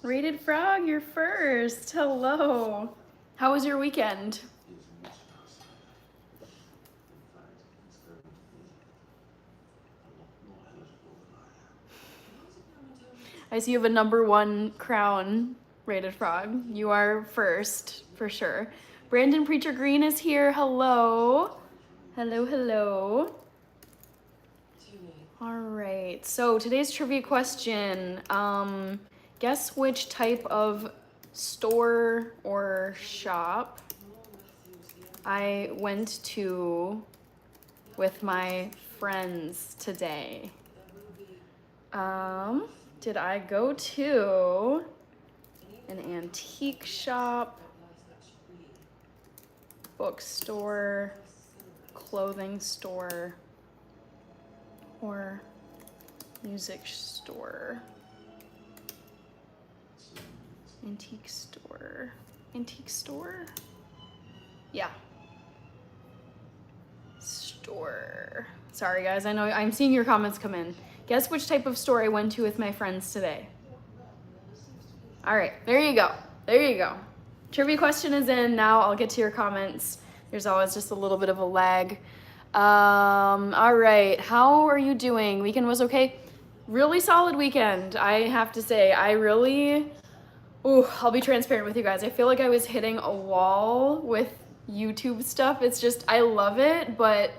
Rated Frog, you're first. Hello. How was your weekend? I see you have a #1 crown, Rated Frog. You are first, for sure. Brandon Preacher Green is here. Hello. Hello, hello. All right, so today's trivia question. Guess which type of store or shop I went to with my friends today. Did I go to an antique shop, bookstore, clothing store, or music store? Antique store. Antique store? Yeah. Store. Sorry guys, I know I'm seeing your comments come in. Guess which type of store I went to with my friends today. All right, there you go. There you go. Trivia question is in. Now I'll get to your comments. There's always just a little bit of a lag. All right, how are you doing? Weekend was okay? Really solid weekend, I have to say. I'll be transparent with you guys. I feel like I was hitting a wall with YouTube stuff. It's just, I love it, but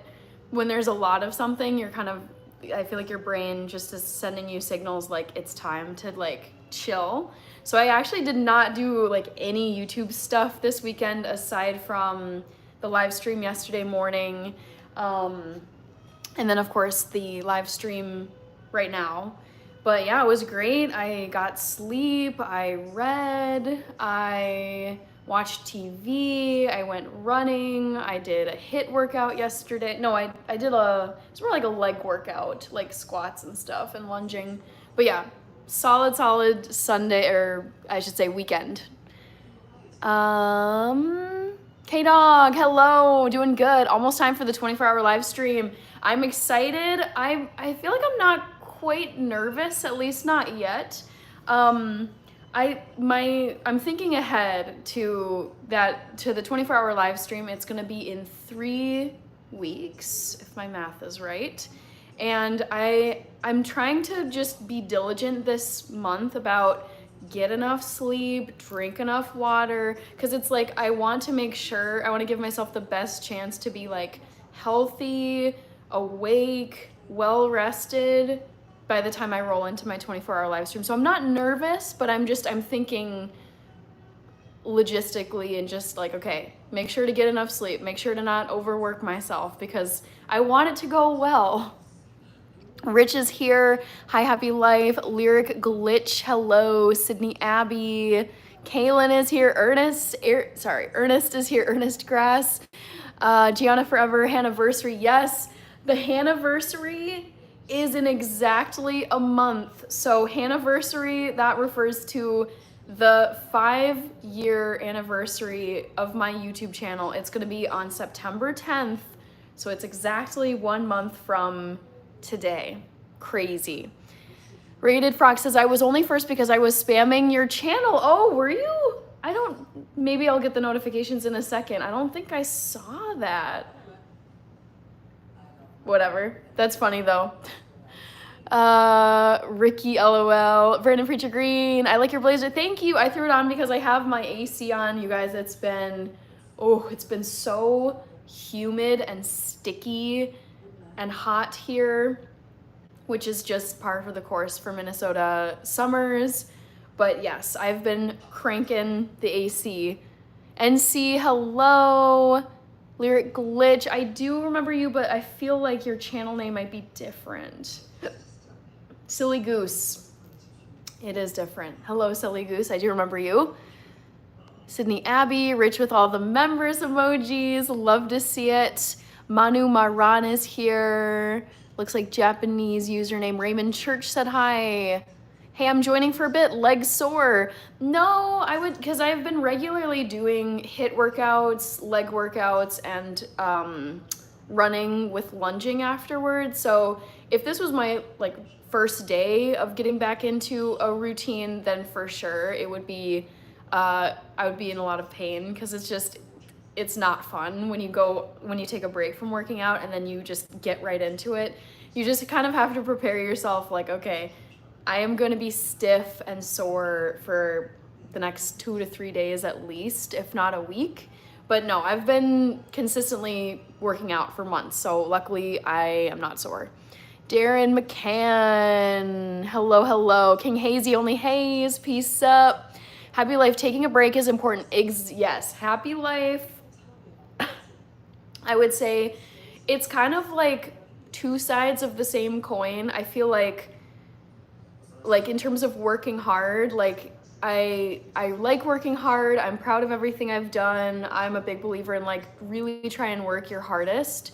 when there's a lot of something, I feel like your brain just is sending you signals like it's time to like chill. So I actually did not do like any YouTube stuff this weekend aside from the live stream yesterday morning. And then of course the live stream right now. But yeah, it was great. I got sleep, I read, I watched TV, I went running, I did a HIIT workout yesterday. No, it's more like a leg workout, like squats and stuff and lunging. But yeah, solid Sunday, or I should say weekend. K-Dog, hello, doing good. Almost time for the 24-hour live stream. I'm excited. I feel like I'm not quite nervous, at least not yet. I'm thinking ahead to the 24-hour live stream. It's gonna be in 3 weeks, if my math is right. And I'm trying to just be diligent this month about get enough sleep, drink enough water, because it's like I want to give myself the best chance to be like healthy, awake, well rested by the time I roll into my 24-hour live stream. So I'm not nervous, but I'm thinking logistically and just like, okay, make sure to get enough sleep, make sure to not overwork myself because I want it to go well. Rich is here. Hi, happy life. Lyric Glitch. Hello. Sydney Abbey. Kaylin is here. Ernest is here. Ernest Grass. Gianna Forever. Hanniversary. Yes, the Hanniversary is in exactly a month. So Hanniversary, that refers to the 5-year anniversary of my YouTube channel. It's gonna be on September 10th. So it's exactly 1 month from today. Crazy. Rated Frog says, I was only first because I was spamming your channel. Oh, were you? Maybe I'll get the notifications in a second. I don't think I saw that. Whatever. That's funny though. Ricky LOL. Brandon Preacher Green. I like your blazer. Thank you. I threw it on because I have my AC on. You guys, it's been so humid and sticky and hot here, which is just par for the course for Minnesota summers. But yes, I've been cranking the AC. NC, hello. Lyric Glitch, I do remember you, but I feel like your channel name might be different. Silly Goose, it is different. Hello, Silly Goose, I do remember you. Sydney Abbey, Rich with all the members emojis, love to see it. Manu Maran is here. Looks like Japanese username. Raymond Church said hi. Hey, I'm joining for a bit. Leg sore. No, because I've been regularly doing HIIT workouts, leg workouts, and running with lunging afterwards. So if this was my like first day of getting back into a routine, then for sure it would be, I would be in a lot of pain, because it's not fun when you take a break from working out and then you just get right into it. You just kind of have to prepare yourself like, okay, I am going to be stiff and sore for the next 2 to 3 days at least, if not a week. But no, I've been consistently working out for months, so luckily I am not sore. Darren McCann, hello. King Hazy, only Haze, peace up. Happy life, taking a break is important. Yes, happy life. I would say it's kind of like two sides of the same coin. I feel like in terms of working hard, like I like working hard. I'm proud of everything I've done. I'm a big believer in like really try and work your hardest.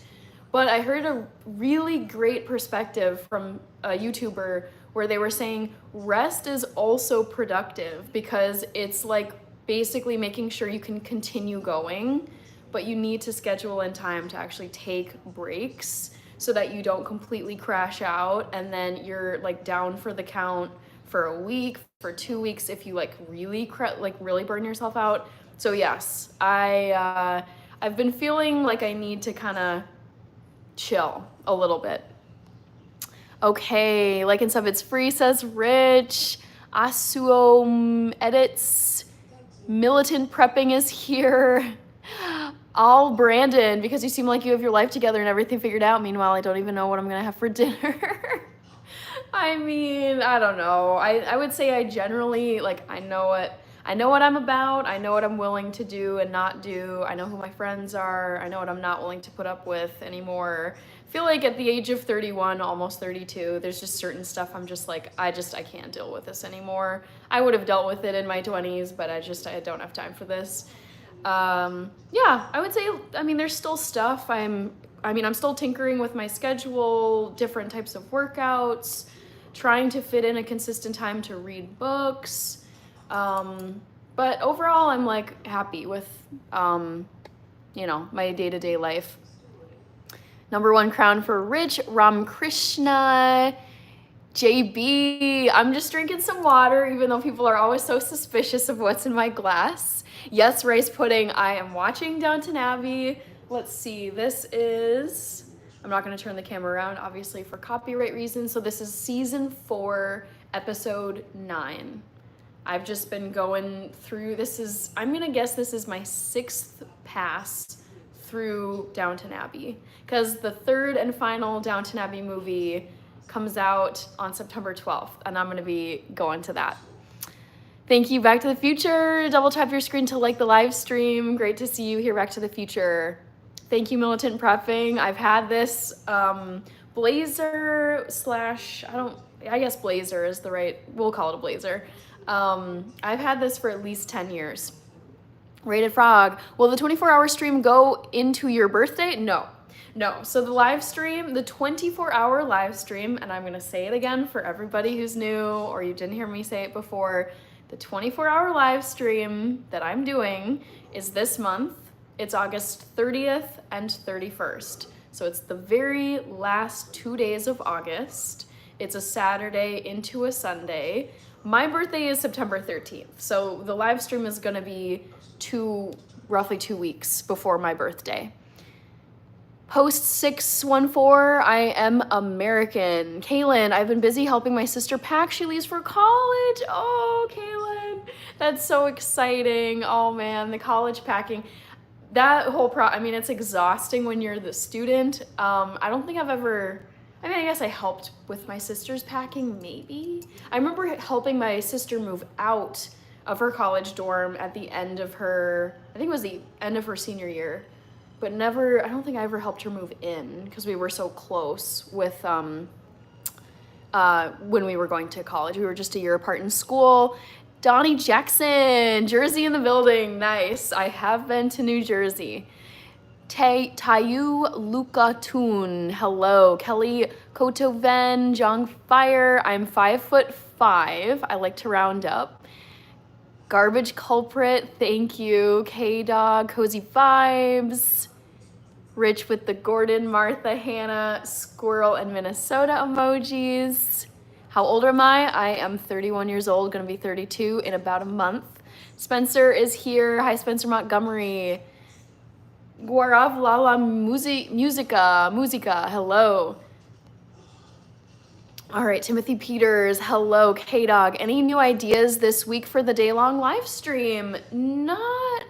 But I heard a really great perspective from a YouTuber where they were saying rest is also productive, because it's like basically making sure you can continue going, but you need to schedule in time to actually take breaks so that you don't completely crash out and then you're like down for the count for a week, for 2 weeks if you like really burn yourself out. So yes, I've been feeling like I need to kind of chill a little bit. Okay, like and sub, it's free, says Rich. Asuo edits. Militant prepping is here. All Brandon, because you seem like you have your life together and everything figured out. Meanwhile, I don't even know what I'm gonna have for dinner. I mean, I don't know. I would say I generally, like, I know what I'm about. I know what I'm willing to do and not do. I know who my friends are. I know what I'm not willing to put up with anymore. I feel like at the age of 31, almost 32, there's just certain stuff I'm just like, I can't deal with this anymore. I would have dealt with it in my 20s, but I don't have time for this. Yeah, I would say, I mean, there's still stuff. I'm still tinkering with my schedule, different types of workouts, trying to fit in a consistent time to read books. But overall, I'm like happy with, my day-to-day life. Number 1 crown for Rich, Ram Krishna, JB. I'm just drinking some water, even though people are always so suspicious of what's in my glass. Yes, rice pudding. I am watching Downton Abbey. Let's see, I'm not going to turn the camera around, obviously, for copyright reasons. So this is season 4, episode 9. I've just been going through, I'm going to guess this is my 6th pass through Downton Abbey, because the 3rd and final Downton Abbey movie comes out on September 12th, and I'm going to be going to that. Thank you, Back to the Future. Double tap your screen to like the live stream. Great to see you here, Back to the Future. Thank you, Militant Prepping. I've had this blazer / I guess blazer is the right, we'll call it a blazer. I've had this for at least 10 years. Rated Frog, will the 24-hour stream go into your birthday? No. So the 24-hour live stream, and I'm going to say it again for everybody who's new or you didn't hear me say it before, the 24-hour live stream that I'm doing is this month. It's August 30th and 31st. So it's the very last 2 days of August. It's a Saturday into a Sunday. My birthday is September 13th. So the live stream is going to be roughly 2 weeks before my birthday. Post 614, I am American. Kaylin, I've been busy helping my sister pack. She leaves for college. Oh, Kaylin, that's so exciting. Oh man, the college packing. That whole it's exhausting when you're the student. I don't think I guess I helped with my sister's packing, maybe. I remember helping my sister move out of her college dorm at the end of I think it was the end of her senior year, but I don't think I ever helped her move in because we were so close with, when we were going to college. We were just a year apart in school. Donnie Jackson, Jersey in the building, nice. I have been to New Jersey. Tayu Luca Toon, hello. Kelly Kotoven, Jong Fire, I'm 5'5". I like to round up. Garbage Culprit, thank you. K-Dog, Cozy Vibes. Rich with the Gordon, Martha, Hannah, squirrel, and Minnesota emojis. How old am I? I am 31 years old, gonna be 32 in about a month. Spencer is here. Hi, Spencer Montgomery. Guarav Lala Musica, hello. All right, Timothy Peters, hello. K-Dog, any new ideas this week for the day-long live stream? Not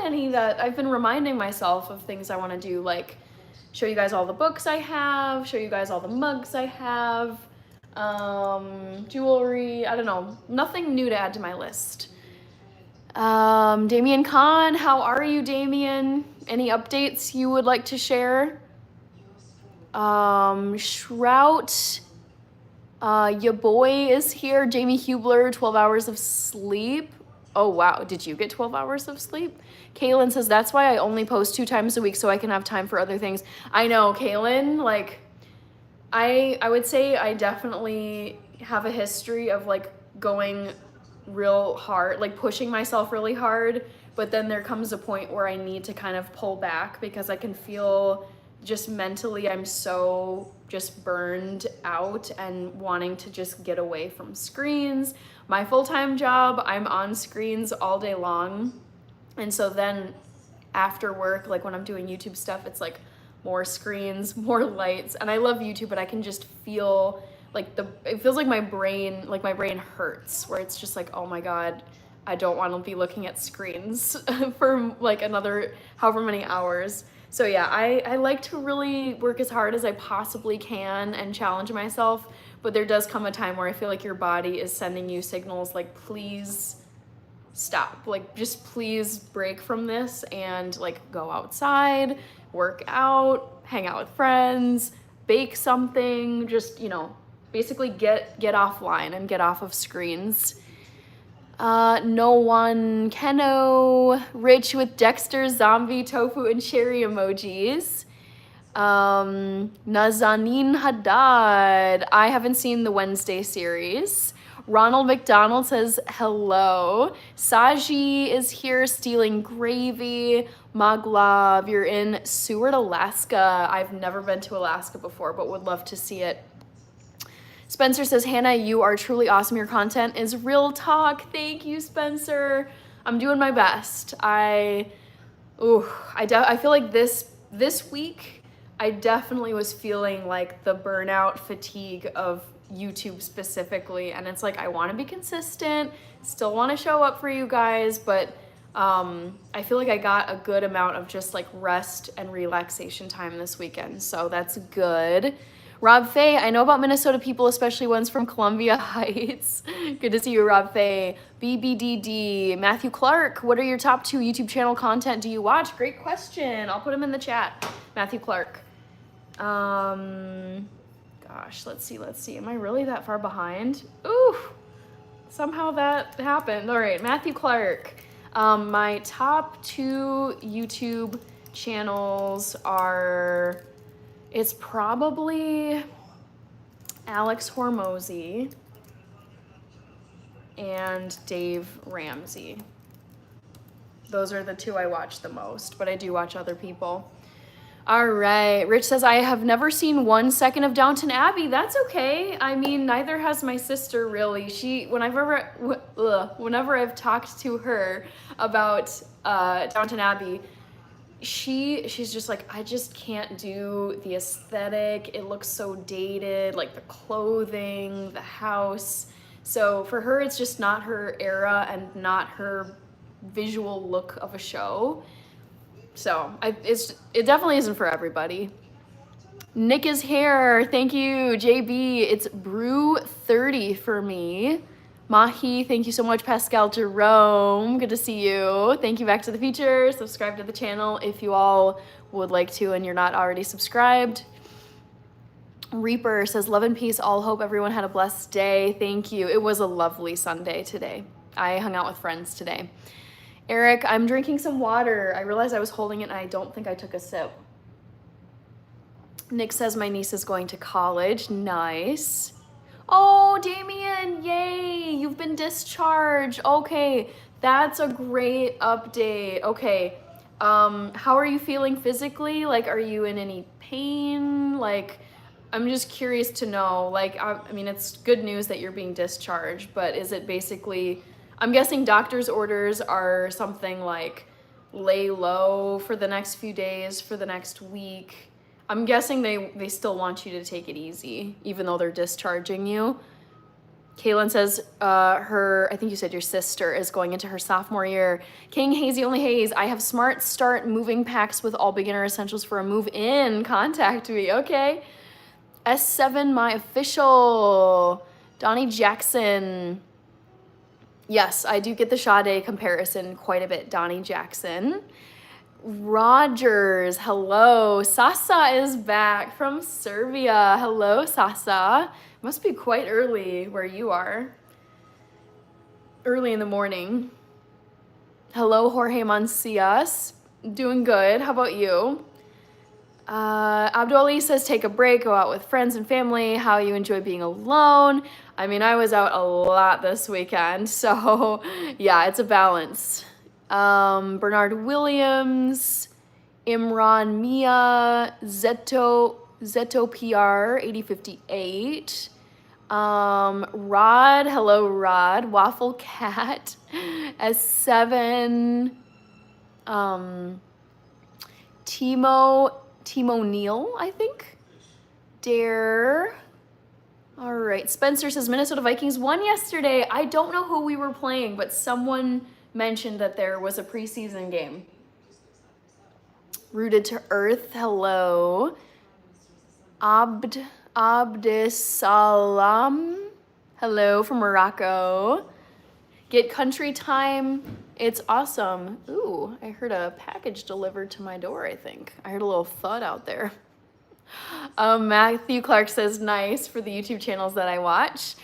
any that I've been reminding myself of things I want to do, like show you guys all the books I have, show you guys all the mugs I have, jewelry, I don't know, nothing new to add to my list. Damien Khan, how are you, Damien? Any updates you would like to share? Shrout, your boy is here. Jamie Hubler, 12 hours of sleep. Oh, wow. Did you get 12 hours of sleep? Kaylin says, that's why I only post 2 times a week so I can have time for other things. I know, Kaylin, like, I would say I definitely have a history of, like, going real hard, like, pushing myself really hard, but then there comes a point where I need to kind of pull back because I can feel just mentally I'm so just burned out and wanting to just get away from screens. My full-time job, I'm on screens all day long. And so then after work, like when I'm doing YouTube stuff, it's like more screens, more lights. And I love YouTube, but I can just feel like it feels like my brain hurts, where it's just like, oh my God, I don't want to be looking at screens for like another however many hours. So yeah, I like to really work as hard as I possibly can and challenge myself, but there does come a time where I feel like your body is sending you signals like, please stop, like just please break from this and like go outside, work out, hang out with friends, bake something, just, you know, basically get offline and get off of screens. No one, Keno, Rich with Dexter, zombie, tofu, and cherry emojis. Nazanin Haddad, I haven't seen the Wednesday series. Ronald McDonald says hello. Saji is here stealing gravy. Maglav, you're in Seward, Alaska. I've never been to Alaska before, but would love to see it. Spencer says, Hannah, you are truly awesome. Your content is real talk. Thank you, Spencer. I'm doing my best. I feel like this week, I definitely was feeling like the burnout fatigue of YouTube specifically. And it's like, I want to be consistent, still want to show up for you guys, but I feel like I got a good amount of just like rest and relaxation time this weekend. So that's good. Rob Faye, I know about Minnesota people, especially ones from Columbia Heights. Good to see you, Rob Faye. BBDD, Matthew Clark, what are your top 2 YouTube channel content do you watch? Great question. I'll put them in the chat. Matthew Clark. Gosh, let's see. Am I really that far behind? Ooh, somehow that happened. All right, Matthew Clark. My top 2 YouTube channels are... It's probably Alex Hormozy and Dave Ramsey. Those are the 2 I watch the most, but I do watch other people. All right, Rich says, I have never seen 1 second of Downton Abbey. That's okay. I mean, neither has my sister really. Whenever I've talked to her about Downton Abbey, she's just like, I just can't do the aesthetic. It looks so dated, like the clothing, the house. So for her, it's just not her era and not her visual look of a show. So it definitely isn't for everybody. Nick is here. Thank you, JB. It's Brew 30 for me. Mahi, thank you so much. Pascal Jerome, good to see you. Thank you, Back to the Future. Subscribe to the channel if you all would like to and you're not already subscribed. Reaper says, love and peace, all hope everyone had a blessed day. Thank you. It was a lovely Sunday today. I hung out with friends today. Eric, I'm drinking some water. I realized I was holding it and I don't think I took a sip. Nick says my niece is going to college. Nice. Oh, Damien, yay, you've been discharged. Okay, that's a great update. Okay, How are you feeling physically? Like, are you in any pain? Like, I'm just curious to know. Like, I mean, it's good news that you're being discharged, but is it basically, I'm guessing doctor's orders are something like lay low for the next few days, for the next week. I'm guessing they still want you to take it easy, even though they're discharging you. Kaylin says I think you said your sister is going into her sophomore year. King Hazy Only Haze, I have Smart Start moving packs with all beginner essentials for a move in. Contact me, okay? S7, my official. Donnie Jackson. Yes, I do get the Sade comparison quite a bit. Donnie Jackson. Rogers, hello. Sasa is back from Serbia. Hello, Sasa. Must be quite early where you are. Early in the morning. Hello, Jorge Mancias. Doing good. How about you? Abdul Ali says, take a break, go out with friends and family. How you enjoy being alone? I mean, I was out a lot this weekend, so yeah, it's a balance. Bernard Williams, Imran Mia, Zeto PR 8058. Rod, hello Rod, Waffle Cat, S7, Timo Neal, I think. Dare. All right. Spencer says Minnesota Vikings won yesterday. I don't know who we were playing, but someone mentioned that there was a preseason game. Rooted to Earth. Hello. Abdesalam. Hello from Morocco. Get country time. It's awesome. Ooh, I heard a package delivered to my door, I think. I heard a little thud out there. Matthew Clark says nice for the YouTube channels that I watch.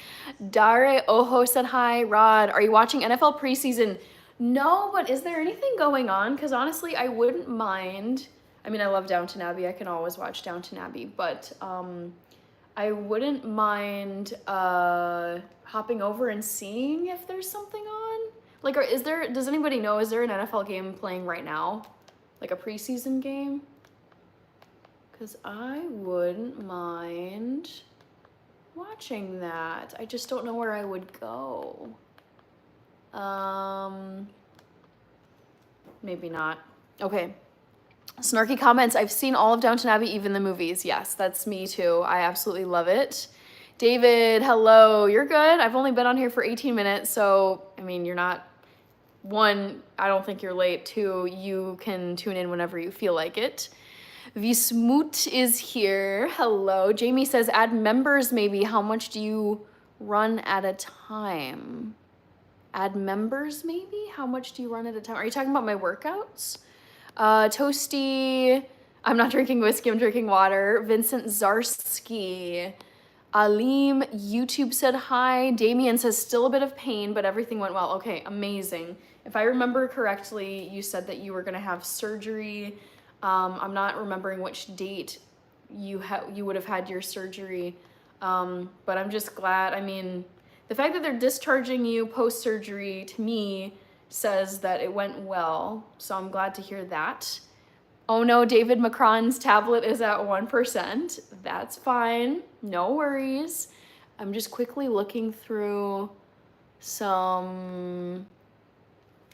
Dare Ojo said hi. Rod, are you watching NFL preseason? No, but is there anything going on? Because honestly, I wouldn't mind. I mean, I love Downton Abbey. I can always watch Downton Abbey, but I wouldn't mind hopping over and seeing if there's something on. Like, does anybody know, is there an NFL game playing right now? Like a preseason game? Because I wouldn't mind watching that. I just don't know where I would go. Maybe not. Okay. Snarky comments, I've seen all of Downton Abbey, even the movies. Yes, that's me too. I absolutely love it. David, hello. You're good. I've only been on here for 18 minutes, so, I mean, you're not, one, I don't think you're late. Two, you can tune in whenever you feel like it. Vismut is here. Hello. Jamie says, add members maybe. How much do you run at a time? Add members maybe? How much do you run at a time? Are you talking about my workouts? Toasty, I'm not drinking whiskey, I'm drinking water. Vincent Zarski. Alim, YouTube said hi. Damien says still a bit of pain, but everything went well. Okay, amazing. If I remember correctly, you said that you were gonna have surgery. I'm not remembering which date you would have had your surgery, but I'm just glad. I mean, the fact that they're discharging you post-surgery, to me, says that it went well, so I'm glad to hear that. Oh no, David Macron's tablet is at 1%. That's fine, no worries. I'm just quickly looking through some,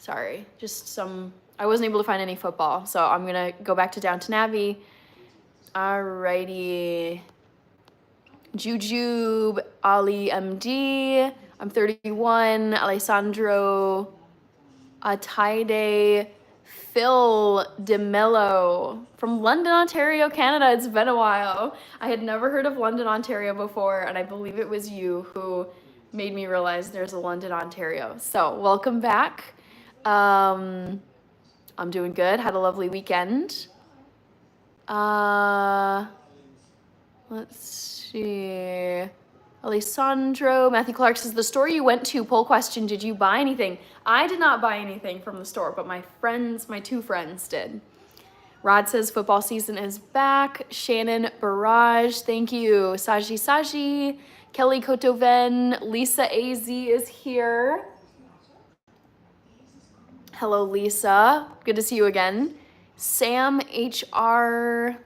I wasn't able to find any football, so I'm gonna go back to Downton Abbey. Alrighty. Jujube, Ali MD, I'm 31, Alessandro, Ataide, Phil DeMello from London, Ontario, Canada. It's been a while. I had never heard of London, Ontario before, and I believe it was you who made me realize there's a London, Ontario. So welcome back. I'm doing good. Had a lovely weekend. Let's see. Alessandro, Matthew Clark says, the store you went to, poll question, did you buy anything? I did not buy anything from the store, but my two friends did. Rod says, football season is back. Shannon Barrage, thank you. Saji, Kelly Kotoven, Lisa AZ is here. Hello, Lisa. Good to see you again. Sam HR, I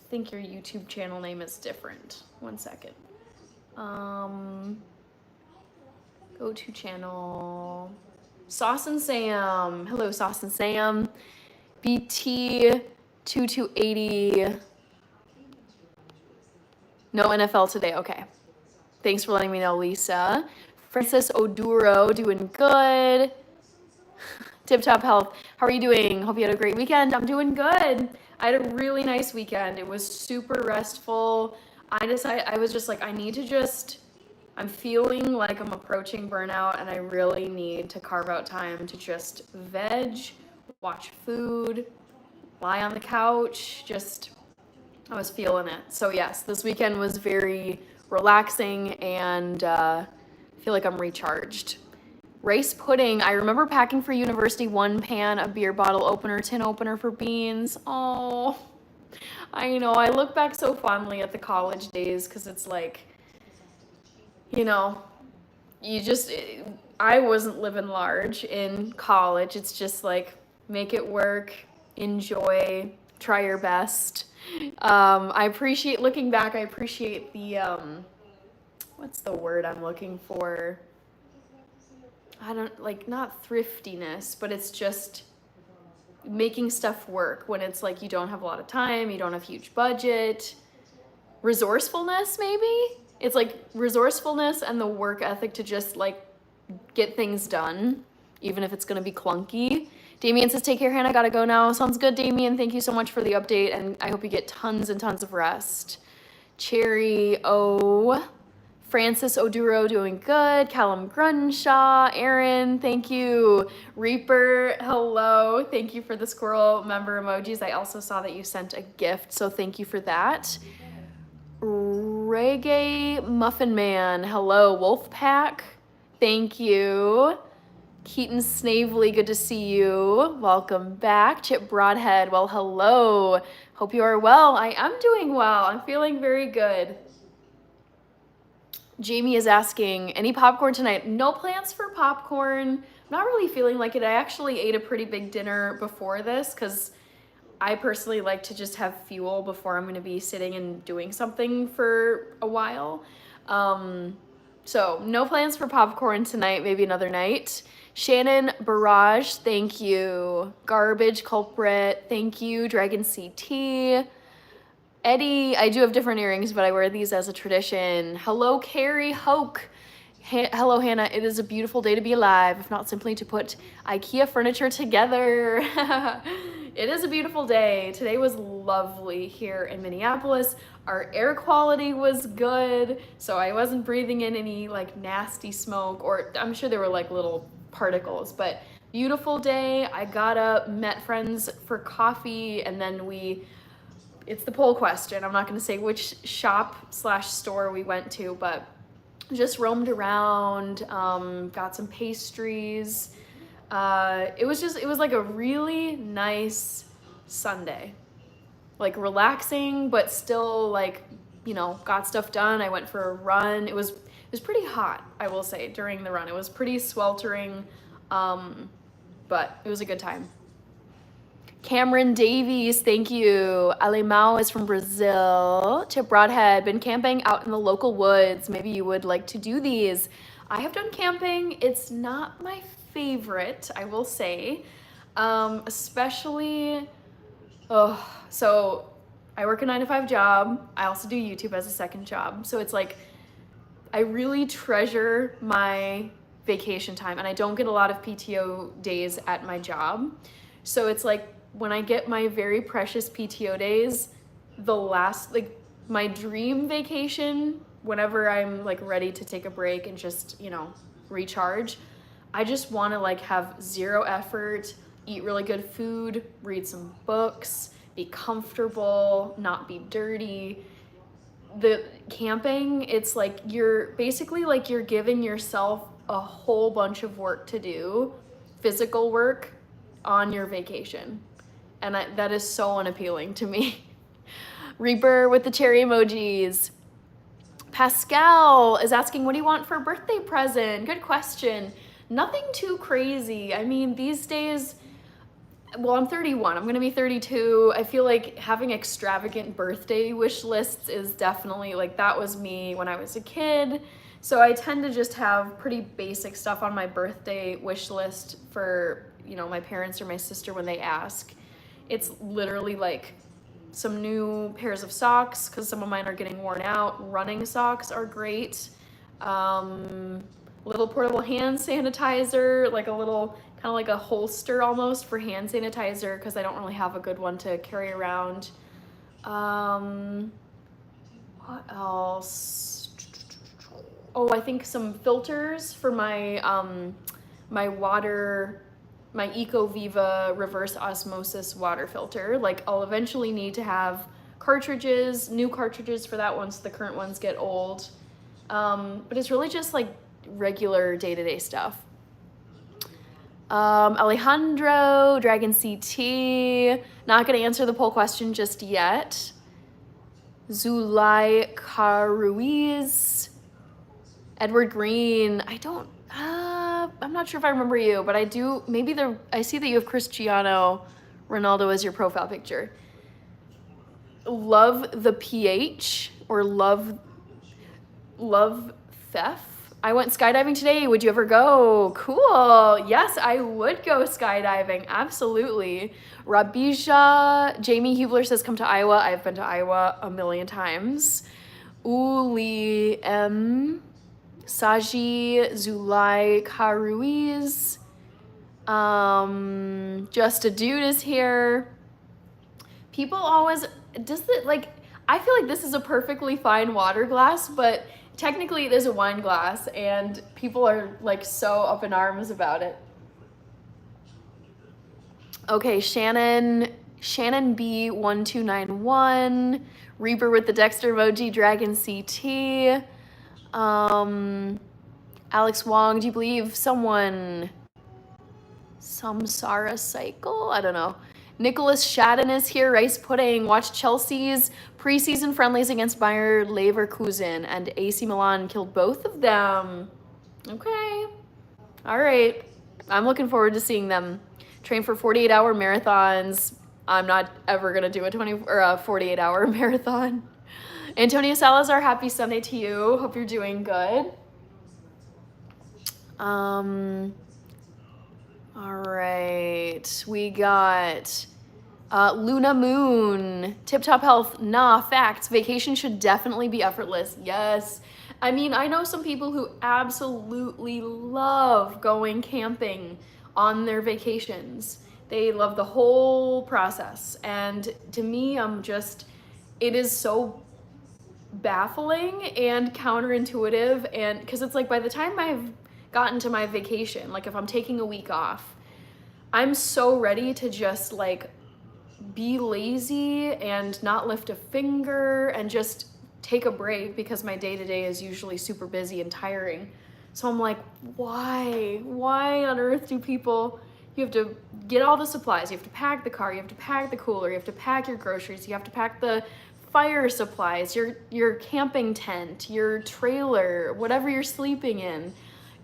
think your YouTube channel name is different. One second. Go to channel. Sauce and Sam. Hello, Sauce and Sam. BT2280. No NFL today. Okay. Thanks for letting me know, Lisa. Francis Oduro, doing good. Tip Top Health. How are you doing? Hope you had a great weekend. I'm doing good. I had a really nice weekend. It was super restful. I was just like, I'm feeling like I'm approaching burnout, and I really need to carve out time to just veg, watch food, lie on the couch. I was feeling it. So yes, this weekend was very relaxing, and I feel like I'm recharged. Rice pudding. I remember packing for university 1 pan, a beer bottle opener, tin opener for beans. Oh, I know. I look back so fondly at the college days because it's like, I wasn't living large in college. It's just like, make it work, enjoy, try your best. Looking back, I appreciate the, what's the word I'm looking for? Not thriftiness, but it's just making stuff work when it's like you don't have a lot of time, you don't have huge budget. Resourcefulness, maybe? It's like resourcefulness and the work ethic to just like get things done, even if it's gonna be clunky. Damien says, take care, Hannah, gotta go now. Sounds good, Damien. Thank you so much for the update, and I hope you get tons and tons of rest. Cherry O. Francis Oduro, doing good. Callum Grunshaw, Aaron, thank you. Reaper, hello. Thank you for the squirrel member emojis. I also saw that you sent a gift, so thank you for that. Reggae Muffin Man, hello. Wolfpack, thank you. Keaton Snavely, good to see you. Welcome back. Chip Broadhead, well, hello. Hope you are well. I am doing well. I'm feeling very good. Jamie is asking, any popcorn tonight? No plans for popcorn. I'm not really feeling like it. I actually ate a pretty big dinner before this because I personally like to just have fuel before I'm going to be sitting and doing something for a while. So no plans for popcorn tonight, maybe another night. Shannon Barrage, thank you. Garbage Culprit, thank you. Dragon CT. Eddie, I do have different earrings, but I wear these as a tradition. Hello, Carrie Hoke. Hello, Hannah. It is a beautiful day to be alive, if not simply to put IKEA furniture together. It is a beautiful day. Today was lovely here in Minneapolis. Our air quality was good, so I wasn't breathing in any like nasty smoke, or I'm sure there were like little particles, but beautiful day. I got up, met friends for coffee, and then it's the poll question. I'm not going to say which shop/store we went to, but just roamed around, got some pastries. It was like a really nice Sunday, like relaxing, but still like, got stuff done. I went for a run. It was pretty hot, I will say, during the run. It was pretty sweltering, but it was a good time. Cameron Davies, thank you. Alemão is from Brazil. Chip Broadhead, been camping out in the local woods. Maybe you would like to do these. I have done camping. It's not my favorite, I will say. Especially, so I work a 9-to-5 job. I also do YouTube as a second job. So it's like, I really treasure my vacation time, and I don't get a lot of PTO days at my job. So it's like, when I get my very precious PTO days, my dream vacation, whenever I'm like ready to take a break and just, recharge, I just want to like have zero effort, eat really good food, read some books, be comfortable, not be dirty. The camping, it's like you're giving yourself a whole bunch of work to do, physical work, on your vacation. And that is so unappealing to me. Reaper with the cherry emojis. Pascal is asking, what do you want for a birthday present? Good question. Nothing too crazy. I mean, these days, well, I'm 31. I'm gonna be 32. I feel like having extravagant birthday wish lists is definitely like that was me when I was a kid. So I tend to just have pretty basic stuff on my birthday wish list for, you know, my parents or my sister when they ask. It's literally like some new pairs of socks because some of mine are getting worn out. Running socks are great. Little portable hand sanitizer, like a little kind of like a holster almost for hand sanitizer because I don't really have a good one to carry around. What else? Oh, I think some filters for my my water, my EcoViva reverse osmosis water filter. Like I'll eventually need to have cartridges, new cartridges for that once the current ones get old. But it's really just like regular day-to-day stuff. Alejandro, Dragon CT, not gonna answer the poll question just yet. Zulai Karuiz, Edward Green, I'm not sure if I remember you, but I do, I see that you have Cristiano Ronaldo as your profile picture. Love the PH, or love Theft. I went skydiving today. Would you ever go? Cool. Yes, I would go skydiving. Absolutely. Rabija, Jamie Hubler says come to Iowa. I've been to Iowa a million times. Uli M. Saji, Zulai Karuiz. Just a Dude is here. People always, I feel like this is a perfectly fine water glass, but technically it is a wine glass and people are like so up in arms about it. Okay, Shannon B1291, Reaper with the Dexter emoji, Dragon CT, Alex Wong, do you believe someone, Samsara Cycle? I don't know. Nicholas Shadden is here, Rice Pudding. Watch Chelsea's preseason friendlies against Bayer Leverkusen, and AC Milan killed both of them. Okay. All right. I'm looking forward to seeing them. Train for 48-hour marathons. I'm not ever going to do a 48-hour marathon. Antonio Salazar, happy Sunday to you. Hope you're doing good. All right, we got Luna Moon, Tip Top Health, nah, facts. Vacation should definitely be effortless. Yes. I mean, I know some people who absolutely love going camping on their vacations. They love the whole process. And to me, it is so baffling and counterintuitive. And because it's like by the time I've gotten to my vacation, like if I'm taking a week off, I'm so ready to just like be lazy and not lift a finger and just take a break because my day-to-day is usually super busy and tiring. So I'm like, why on earth do people, you have to get all the supplies, you have to pack the car, you have to pack the cooler, you have to pack your groceries, you have to pack the fire supplies, your camping tent, your trailer, whatever you're sleeping in.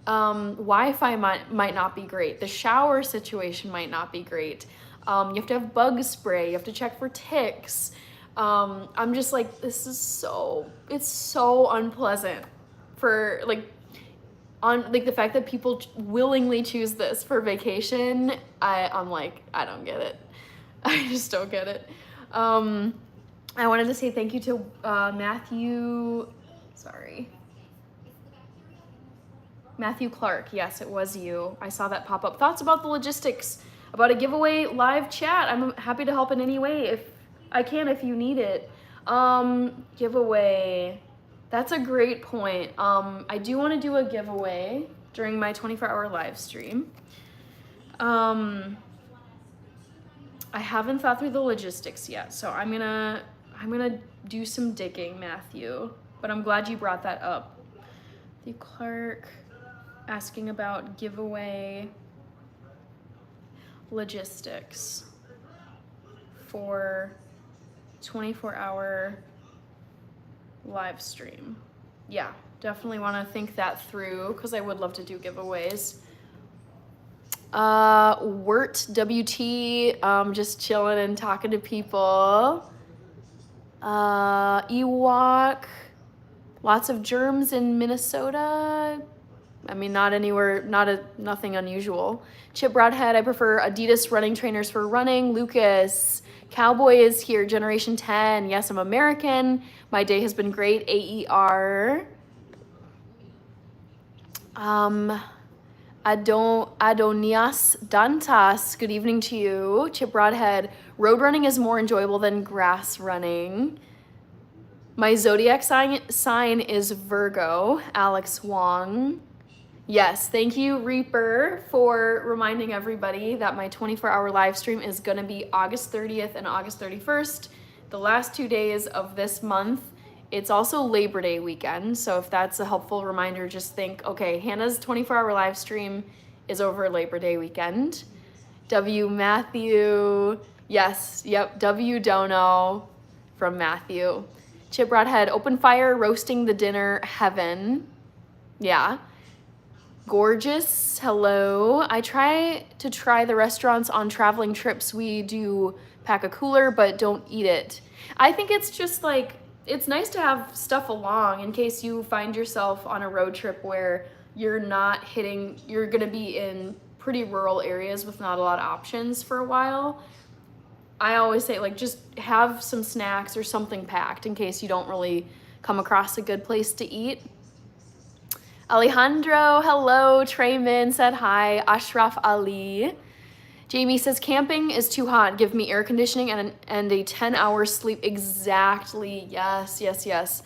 Wi-Fi might not be great. The shower situation might not be great. You have to have bug spray. You have to check for ticks. I'm just like, it's so unpleasant for the fact that people willingly choose this for vacation. I'm like, I don't get it. I just don't get it. I wanted to say thank you to Matthew Clark. Yes, it was you. I saw that pop up. Thoughts about the logistics about a giveaway live chat. I'm happy to help in any way if I can, if you need it. Giveaway. That's a great point. I do want to do a giveaway during my 24-hour live stream. I haven't thought through the logistics yet, so I'm gonna do some digging, Matthew. But I'm glad you brought that up. The Clark asking about giveaway logistics for 24-hour live stream. Yeah, definitely want to think that through because I would love to do giveaways. Wirt WT, just chilling and talking to people. Ewok, lots of germs in Minnesota. I mean, not anywhere, nothing unusual. Chip Broadhead, I prefer Adidas running trainers for running. Lucas, Cowboy is here, Generation 10. Yes, I'm American. My day has been great. AER. Adonias Dantas, good evening to you. Chip Broadhead, road running is more enjoyable than grass running. My zodiac sign is Virgo. Alex Wong. Yes, thank you, Reaper, for reminding everybody that my 24-hour live stream is going to be August 30th and August 31st, the last 2 days of this month. It's also Labor Day weekend, so if that's a helpful reminder, just think, okay, Hannah's 24-hour live stream is over Labor Day weekend. W. Matthew, yes, yep, W. Dono from Matthew. Chip Broadhead, open fire, roasting the dinner, heaven. Yeah. Gorgeous, hello. I try to try the restaurants on traveling trips. We do pack a cooler, but don't eat it. I think it's just like, it's nice to have stuff along in case you find yourself on a road trip where you're gonna be in pretty rural areas with not a lot of options for a while. I always say, like, just have some snacks or something packed in case you don't really come across a good place to eat. Alejandro, hello. Treyman said hi. Ashraf Ali. Jamie says, camping is too hot. Give me air conditioning and a 10-hour sleep. Exactly. Yes, yes, yes.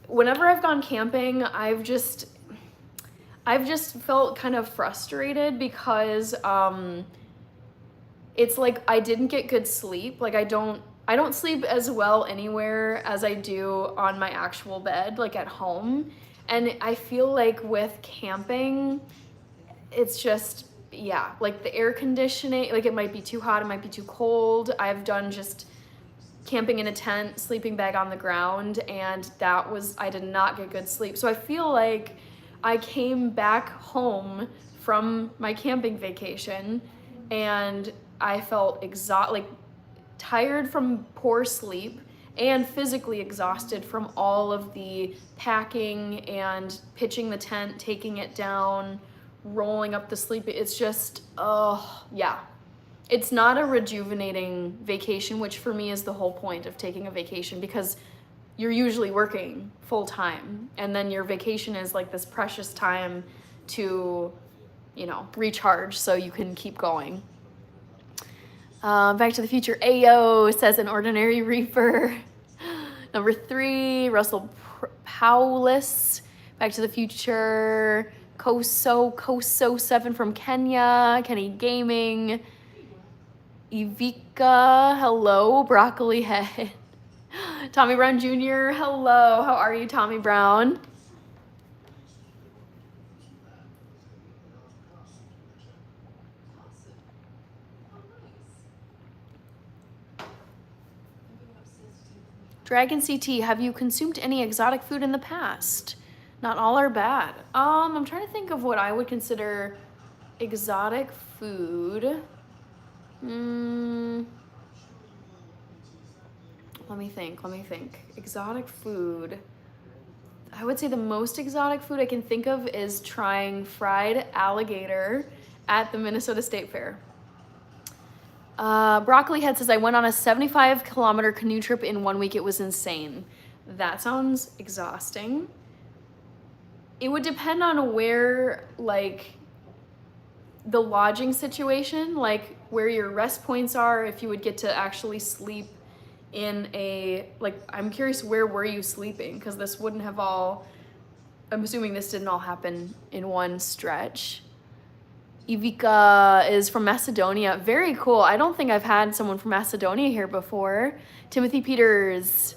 Whenever I've gone camping, I've just felt kind of frustrated because it's like I didn't get good sleep. Like I don't sleep as well anywhere as I do on my actual bed, like at home. And I feel like with camping, it's just, yeah, like the air conditioning, like it might be too hot, it might be too cold. I've done just camping in a tent, sleeping bag on the ground, and I did not get good sleep. So I feel like I came back home from my camping vacation and I felt tired from poor sleep and physically exhausted from all of the packing and pitching the tent, taking it down, rolling up the sleep. It's just, yeah. It's not a rejuvenating vacation, which for me is the whole point of taking a vacation, because you're usually working full time and then your vacation is like this precious time to, recharge so you can keep going. Back to the Future Ayo says an ordinary reaper. Number 3, Russell Paulus. Back to the Future. Koso 7 from Kenya. Kenny Gaming. Evika, hello. Broccoli Head. Tommy Brown Jr., hello. How are you, Tommy Brown? Dragon CT, have you consumed any exotic food in the past? Not all are bad. I'm trying to think of what I would consider exotic food. Let me think. Exotic food. I would say the most exotic food I can think of is trying fried alligator at the Minnesota State Fair. Broccoli Head says, I went on a 75-kilometer canoe trip in 1 week. It was insane. That sounds exhausting. It would depend on where, like, the lodging situation, like where your rest points are, if you would get to actually sleep in I'm curious, where were you sleeping? Because this wouldn't have I'm assuming this didn't all happen in one stretch. Evika is from Macedonia. Very cool. I don't think I've had someone from Macedonia here before. Timothy Peters,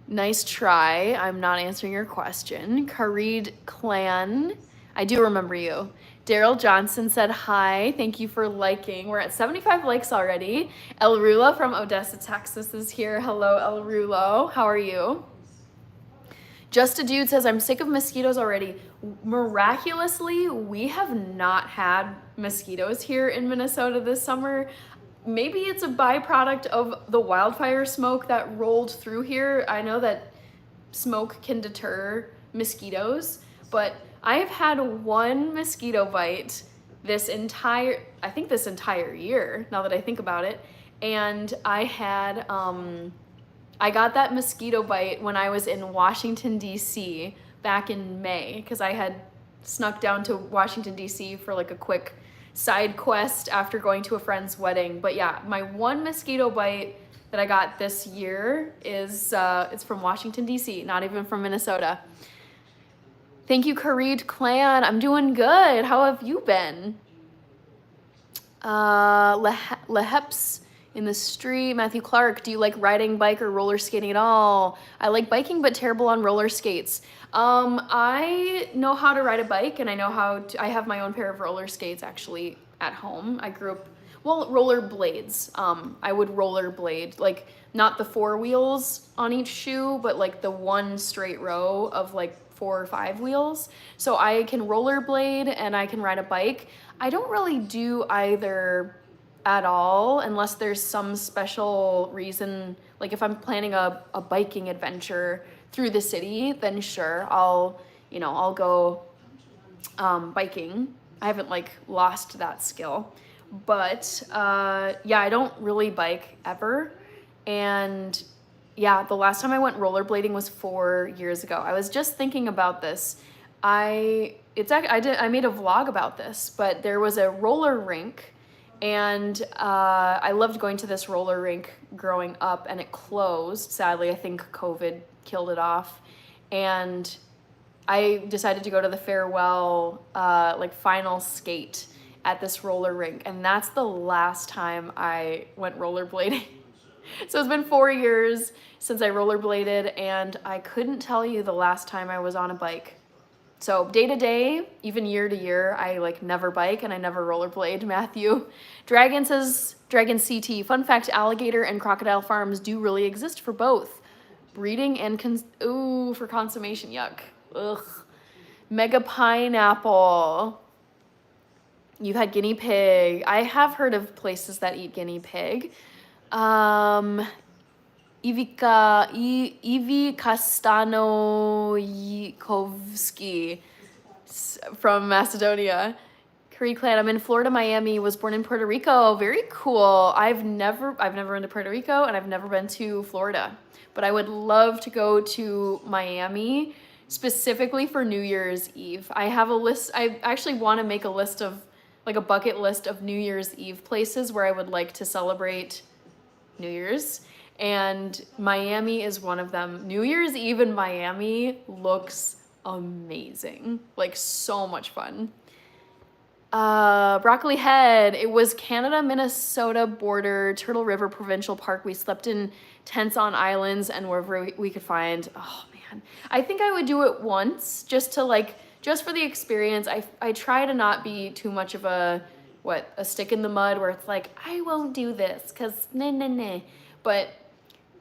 nice try. I'm not answering your question. Kharid Clan, I do remember you. Daryl Johnson said hi. Thank you for liking. We're at 75 likes already. El Rulo from Odessa, Texas is here. Hello, El Rulo. How are you? Just a Dude says, I'm sick of mosquitoes already. Miraculously, we have not had mosquitoes here in Minnesota this summer. Maybe it's a byproduct of the wildfire smoke that rolled through here. I know that smoke can deter mosquitoes, but I've had one mosquito bite this entire year, now that I think about it. And I had, I got that mosquito bite when I was in Washington, D.C. back in May, because I had snuck down to Washington, D.C. for like a quick side quest after going to a friend's wedding. But yeah, my one mosquito bite that I got this year is, it's from Washington, D.C., not even from Minnesota. Thank you, Kareed Clan. I'm doing good. How have you been? Leheps in the street. Matthew Clark, do you like riding bike or roller skating at all? I like biking, but terrible on roller skates. I know how to ride a bike, and I have my own pair of roller skates actually at home. I grew up, roller blades. I would rollerblade, like not the 4 wheels on each shoe, but like the one straight row of like 4 or 5 wheels. So I can rollerblade and I can ride a bike. I don't really do either at all unless there's some special reason. Like if I'm planning a biking adventure through the city, then sure, I'll go biking. I haven't like lost that skill, but yeah, I don't really bike ever. And yeah, the last time I went rollerblading was 4 years ago. I was just thinking about this. I made a vlog about this, but there was a roller rink, and I loved going to this roller rink growing up, and it closed. Sadly, I think COVID killed it off, and I decided to go to the farewell, like final skate at this roller rink, and that's the last time I went rollerblading. So it's been 4 years since I rollerbladed, and I couldn't tell you the last time I was on a bike. So day to day, even year to year, I like never bike and I never rollerblade. Matthew Dragon says, Dragon CT, fun fact, alligator and crocodile farms do really exist for both breeding and for consummation. Yuck. Ugh. Mega Pineapple. You've had guinea pig. I have heard of places that eat guinea pig. Ivi Kastanoyikovsky from Macedonia. Curry Clan, I'm in Florida, Miami, was born in Puerto Rico. Very cool. I've never been to Puerto Rico, and I've never been to Florida, but I would love to go to Miami specifically for New Year's Eve. I have a list. I actually want to make a list of like a bucket list of New Year's Eve places where I would like to celebrate New Year's, and Miami is one of them. New Year's Eve in Miami looks amazing, like so much fun. Broccoli Head, it was Canada-Minnesota border, Turtle River Provincial Park. We slept in tents on islands and wherever we could find. Oh man, I think I would do it once just for the experience. I try to not be too much of a stick in the mud where it's like, I won't do this because nah. But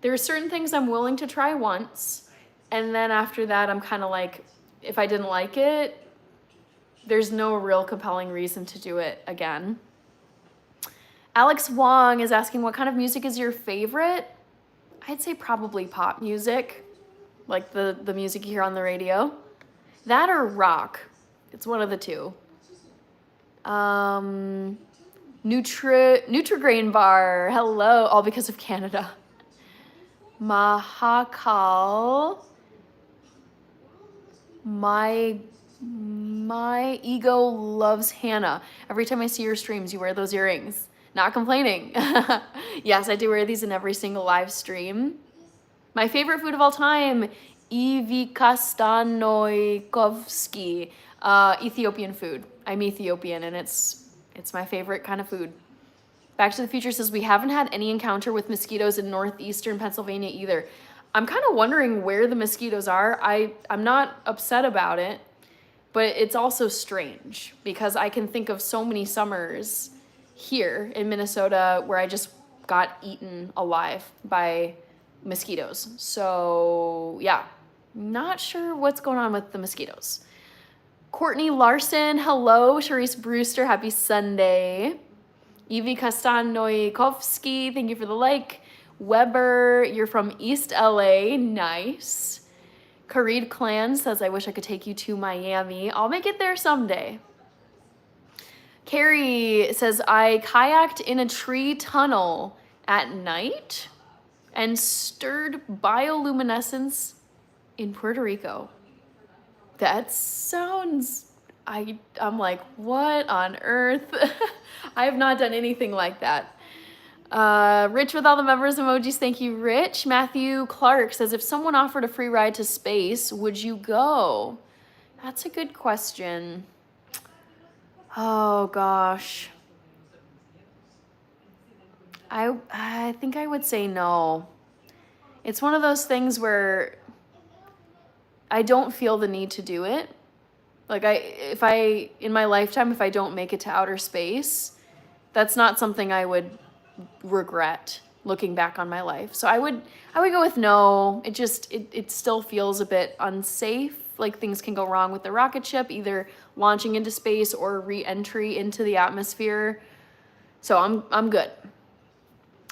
there are certain things I'm willing to try once, and then after that I'm kind of like, if I didn't like it, there's no real compelling reason to do it again. Alex Wong is asking, what kind of music is your favorite? I'd say probably pop music, like the music you hear on the radio. That or rock. It's one of the two. Nutrigrain bar, hello, all because of Canada. Mahakal, my ego loves Hannah. Every time I see your streams, you wear those earrings. Not complaining. Yes, I do wear these in every single live stream. My favorite food of all time, Ivi Kastanoikovsky, Ethiopian food. I'm Ethiopian, and it's my favorite kind of food. Back to the Future says, we haven't had any encounter with mosquitoes in northeastern Pennsylvania either. I'm kind of wondering where the mosquitoes are. I'm not upset about it, but it's also strange because I can think of so many summers here in Minnesota where I just got eaten alive by mosquitoes. So yeah, Not sure what's going on with the mosquitoes. Courtney Larson, hello. Charisse Brewster, happy Sunday. Evie Kostanoikovsky, thank you for the like. Weber, you're from East LA, nice. Kareed Clan says, I wish I could take you to Miami. I'll make it there someday. Carrie says, I kayaked in a tree tunnel at night and stirred bioluminescence in Puerto Rico. That sounds, I'm like, what on earth? I have not done anything like that. Rich with all the members emojis, thank you, Rich. Matthew Clark says, if someone offered a free ride to space, would you go? That's a good question. Oh gosh. I think I would say no. It's one of those things where I don't feel the need to do it. Like in my lifetime, if I don't make it to outer space, that's not something I would regret looking back on my life. So I would go with no. It still feels a bit unsafe. Like things can go wrong with the rocket ship, either launching into space or re-entry into the atmosphere. So I'm good.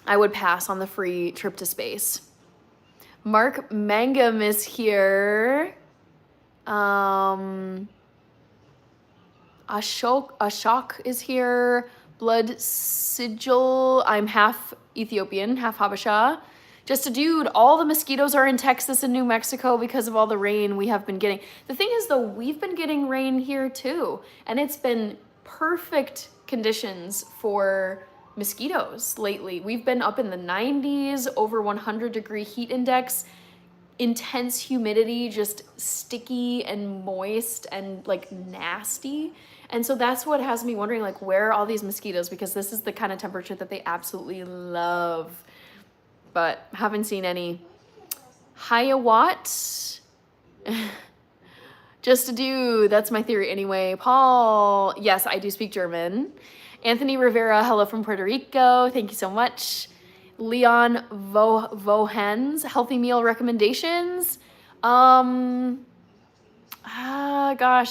I would pass on the free trip to space. Mark Mangum is here. Ashok is here. Blood Sigil. I'm half Ethiopian, half Habesha. Just a dude, all the mosquitoes are in Texas and New Mexico because of all the rain we have been getting. The thing is though, we've been getting rain here too. And it's been perfect conditions for mosquitoes lately. We've been up in the 90s, over 100-degree heat index, intense humidity, just sticky and moist and like nasty. And so that's what has me wondering, like, where are all these mosquitoes? Because this is the kind of temperature that they absolutely love. But haven't seen any. Hiya Watt. Just a dude. That's my theory anyway. Paul. Yes, I do speak German. Anthony Rivera. Hello from Puerto Rico. Thank you so much. Leon Vohens. Healthy meal recommendations. Gosh,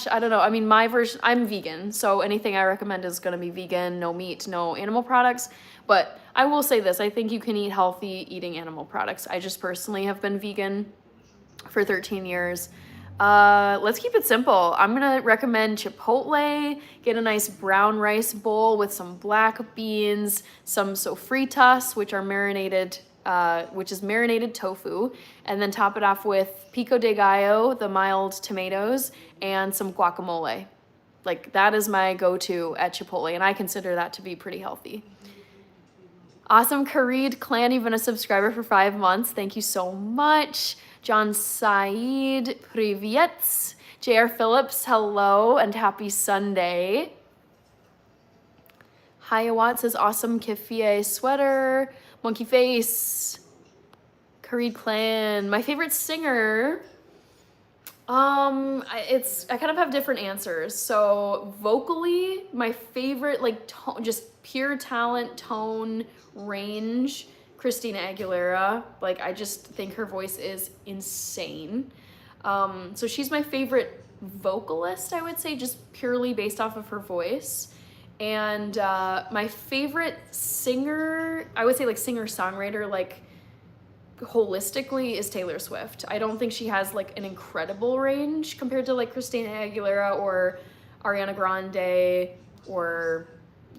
I don't know. I mean, my version, I'm vegan, so anything I recommend is going to be vegan, no meat, no animal products. But I will say this, I think you can eat healthy eating animal products. I just personally have been vegan for 13 years. Let's keep it simple. I'm going to recommend Chipotle. Get a nice brown rice bowl with some black beans, some sofritas, which are marinated, which is marinated tofu, and then top it off with pico de gallo, the mild tomatoes, and some guacamole. Like, that is my go-to at Chipotle, and I consider that to be pretty healthy. Awesome. Kareed Clan, you've been a subscriber for 5 months. Thank you so much. John Said, Privyet. J.R. Phillips, hello, and happy Sunday. Hayawat says, awesome kefie sweater. Monkey Face. Kareed Clan. My favorite singer. I kind of have different answers. So vocally, my favorite, like, just pure talent, tone, range, Christina Aguilera. Like, I just think her voice is insane. So she's my favorite vocalist, I would say, just purely based off of her voice. And my favorite singer, I would say, like, singer-songwriter, like, holistically, is Taylor Swift. I don't think she has, like, an incredible range compared to, like, Christina Aguilera or Ariana Grande or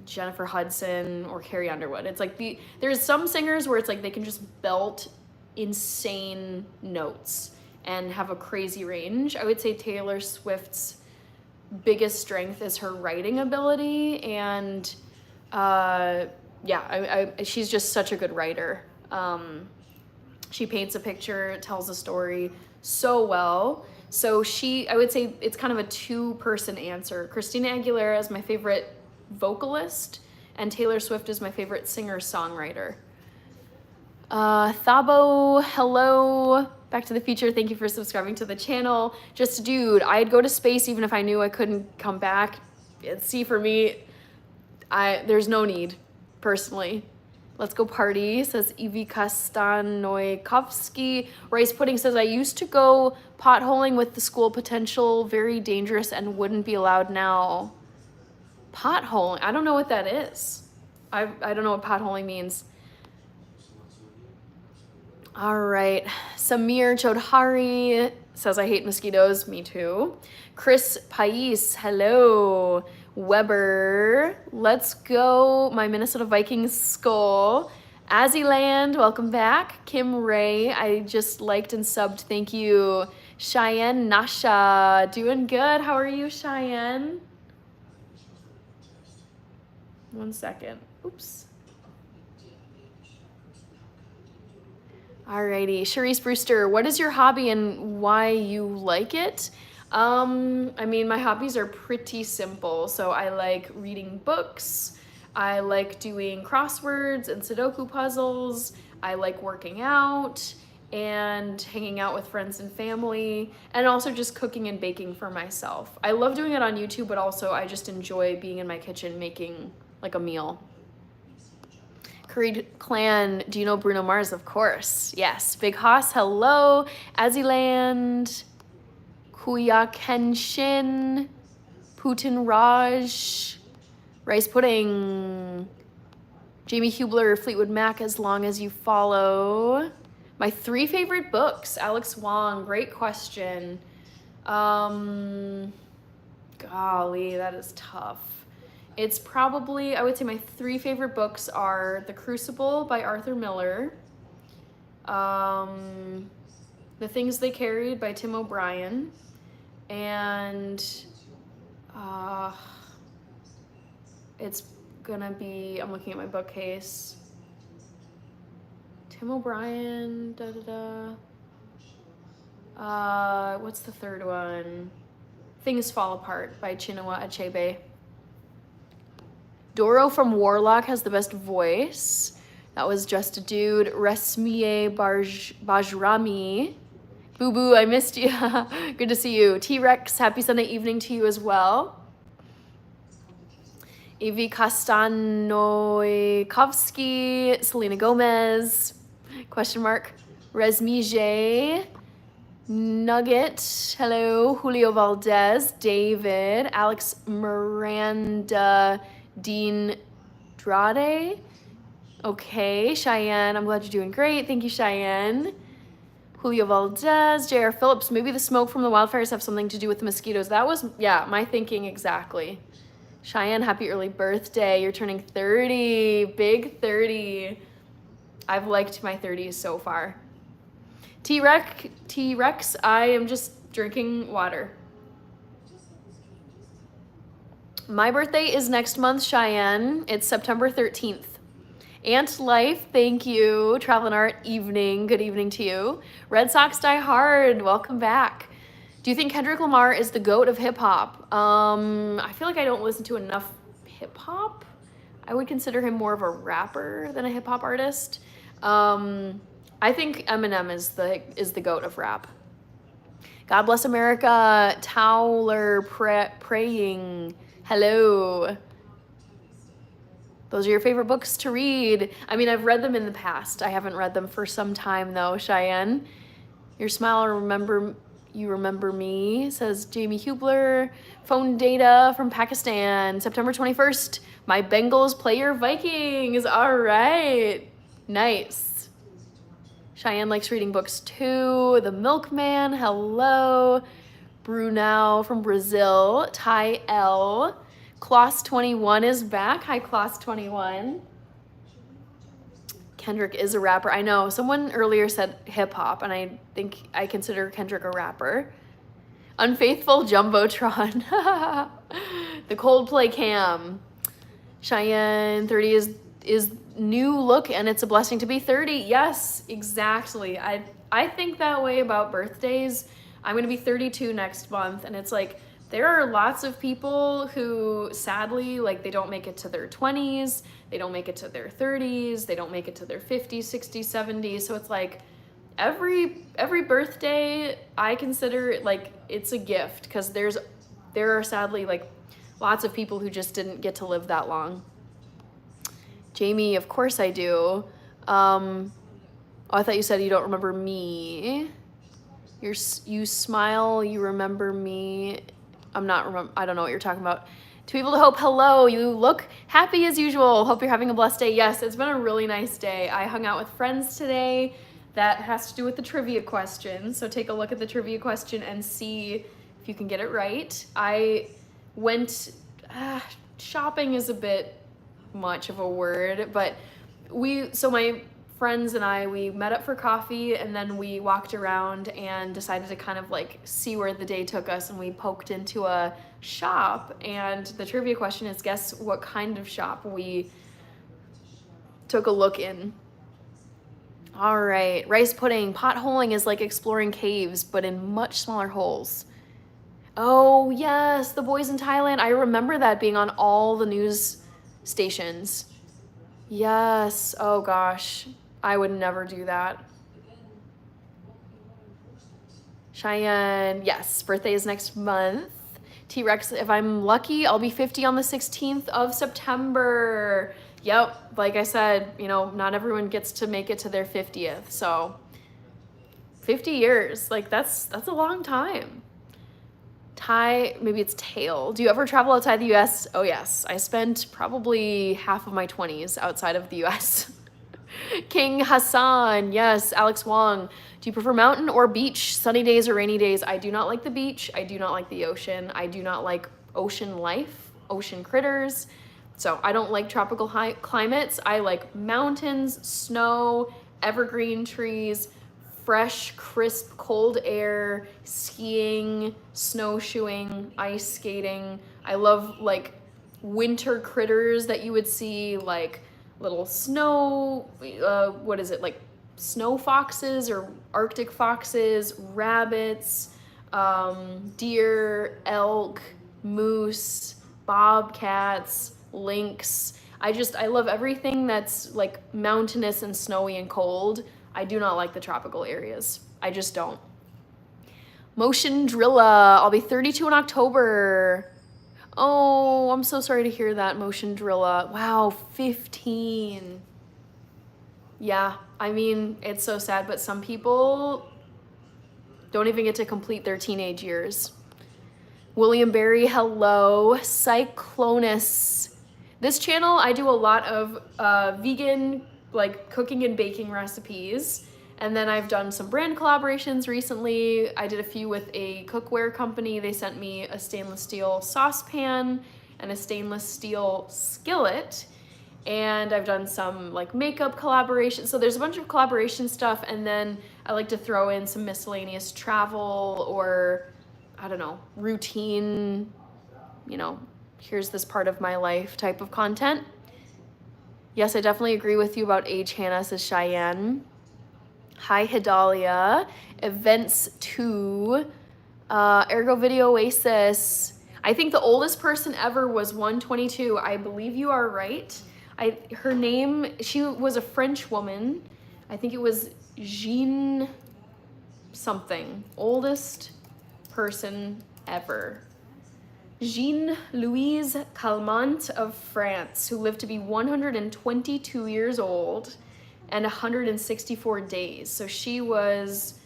Jennifer Hudson or Carrie Underwood. It's like there's some singers where it's like they can just belt insane notes and have a crazy range. I would say Taylor Swift's biggest strength is her writing ability, and she's just such a good writer. She paints a picture, tells a story so well. So I would say it's kind of a two-person answer. Christina Aguilera is my favorite vocalist, and Taylor Swift is my favorite singer-songwriter. Thabo, hello. Back to the Future, thank you for subscribing to the channel. Just a dude, I'd go to space even if I knew I couldn't come back. See, for me, there's no need, personally. Let's go party, says Ivi Kastanoikovsky. Rice Pudding says, I used to go potholing with the school, potential very dangerous and wouldn't be allowed now. Potholing? I don't know what that is. I don't know what potholing means. All right. Samir Chodhari says, I hate mosquitoes. Me too. Chris Pais, hello. Weber, let's go. My Minnesota Vikings skull. Azzyland, welcome back. Kim Ray, I just liked and subbed. Thank you. Cheyenne Nasha, doing good. How are you, Cheyenne? One second. Oops. Alrighty, Charisse Brewster, what is your hobby and why you like it? I mean, my hobbies are pretty simple. So I like reading books. I like doing crosswords and Sudoku puzzles. I like working out and hanging out with friends and family, and also just cooking and baking for myself. I love doing it on YouTube, but also I just enjoy being in my kitchen making like a meal. Creed Clan, do you know Bruno Mars? Of course. Yes. Big Haas, hello. Azzyland, Kuya Kenshin, Putin Raj, Rice Pudding, Jamie Hubler, Fleetwood Mac, As Long As You Follow. My 3 favorite books, Alex Wong, great question. Golly, that is tough. It's probably, I would say my 3 favorite books are The Crucible by Arthur Miller, The Things They Carried by Tim O'Brien, and it's gonna be, I'm looking at my bookcase, Tim O'Brien, what's the third one? Things Fall Apart by Chinua Achebe. Doro from Warlock has the best voice. That was Just a Dude. Resmiye Bajrami. Boo Boo, I missed you. Good to see you. T-Rex, happy Sunday evening to you as well. Evie Kastanoikovsky, Selena Gomez, question mark. Resmije, Nugget, hello. Julio Valdez, David, Alex Miranda, Dean Drade. Okay, Cheyenne, I'm glad you're doing great. Thank you, Cheyenne. Julio Valdez, J.R. Phillips, maybe the smoke from the wildfires have something to do with the mosquitoes. That was, yeah, my thinking exactly. Cheyenne, happy early birthday. You're turning 30, big 30. I've liked my 30s so far. T-Rex, I am just drinking water. My birthday is next month, Cheyenne. It's September 13th. Ant Life, thank you. Travel and Art, evening. Good evening to you. Red Sox Die Hard, welcome back. Do you think Kendrick Lamar is the GOAT of hip-hop? I feel like I don't listen to enough hip-hop. I would consider him more of a rapper than a hip-hop artist. I think Eminem is the GOAT of rap. God Bless America, Towler Praying. Hello. Those are your favorite books to read. I mean, I've read them in the past. I haven't read them for some time though, Cheyenne. Your smile, you remember me, says Jamie Hubler. Phone data from Pakistan, September 21st. My Bengals play your Vikings. All right. Nice. Cheyenne likes reading books too. The Milkman, hello. Burnout from Brazil. Ty L. Kloss 21 is back. Hi, Kloss 21. Kendrick is a rapper. I know. Someone earlier said hip-hop, and I think I consider Kendrick a rapper. Unfaithful Jumbotron. The Coldplay Cam. Cheyenne, 30 is new look, and it's a blessing to be 30. Yes, exactly. I think that way about birthdays. I'm going to be 32 next month, and it's like, there are lots of people who sadly, like, they don't make it to their 20s, they don't make it to their 30s, they don't make it to their 50s, 60s, 70s. So it's like every birthday I consider like it's a gift, because there are sadly like lots of people who just didn't get to live that long. Jamie, of course I do. Oh, I thought you said you don't remember me. You smile, you remember me. I don't know what you're talking about. To people to hope, hello, you look happy as usual. Hope you're having a blessed day. Yes, it's been a really nice day. I hung out with friends today. That has to do with the trivia question. So take a look at the trivia question and see if you can get it right. I went, shopping is a bit much of a word, but my friends and I, we met up for coffee and then we walked around and decided to kind of like see where the day took us, and we poked into a shop, and the trivia question is, guess what kind of shop we took a look in. All right, rice pudding. Potholing is like exploring caves, but in much smaller holes. Oh yes, the boys in Thailand. I remember that being on all the news stations. Yes, oh gosh. I would never do that. Cheyenne, yes, birthday is next month. T-Rex, if I'm lucky, I'll be 50 on the 16th of September. Yep, like I said, not everyone gets to make it to their 50th, so 50 years, like that's a long time. Maybe it's tail. Do you ever travel outside the US? Oh yes, I spent probably half of my 20s outside of the US. King Hassan, yes. Alex Wong, do you prefer mountain or beach? Sunny days or rainy days? I do not like the beach. I do not like the ocean. I do not like ocean life, ocean critters. So I don't like tropical climates. I like mountains, snow, evergreen trees, fresh, crisp, cold air, skiing, snowshoeing, ice skating. I love like winter critters that you would see, like little snow, like snow foxes or Arctic foxes, rabbits, deer, elk, moose, bobcats, lynx. I love everything that's like mountainous and snowy and cold. I do not like the tropical areas. I just don't. Motion Drilla, I'll be 32 in October. Oh, I'm so sorry to hear that, Motion Drilla. Wow, 15. Yeah, I mean, it's so sad, but some people don't even get to complete their teenage years. William Berry, hello. Cyclonus. This channel, I do a lot of vegan, like cooking and baking recipes. And then I've done some brand collaborations recently. I did a few with a cookware company. They sent me a stainless steel saucepan and a stainless steel skillet. And I've done some like makeup collaborations. So there's a bunch of collaboration stuff. And then I like to throw in some miscellaneous travel or, I don't know, routine, here's this part of my life type of content. Yes, I definitely agree with you about age, Hannah, says Cheyenne. Hi, Hidalia. Events 2. Ergo Video Oasis. I think the oldest person ever was 122. I believe you are right. Her name, she was a French woman. I think it was Jean something. Oldest person ever. Jean-Louise Calment of France, who lived to be 122 years old and 164 days. So she was,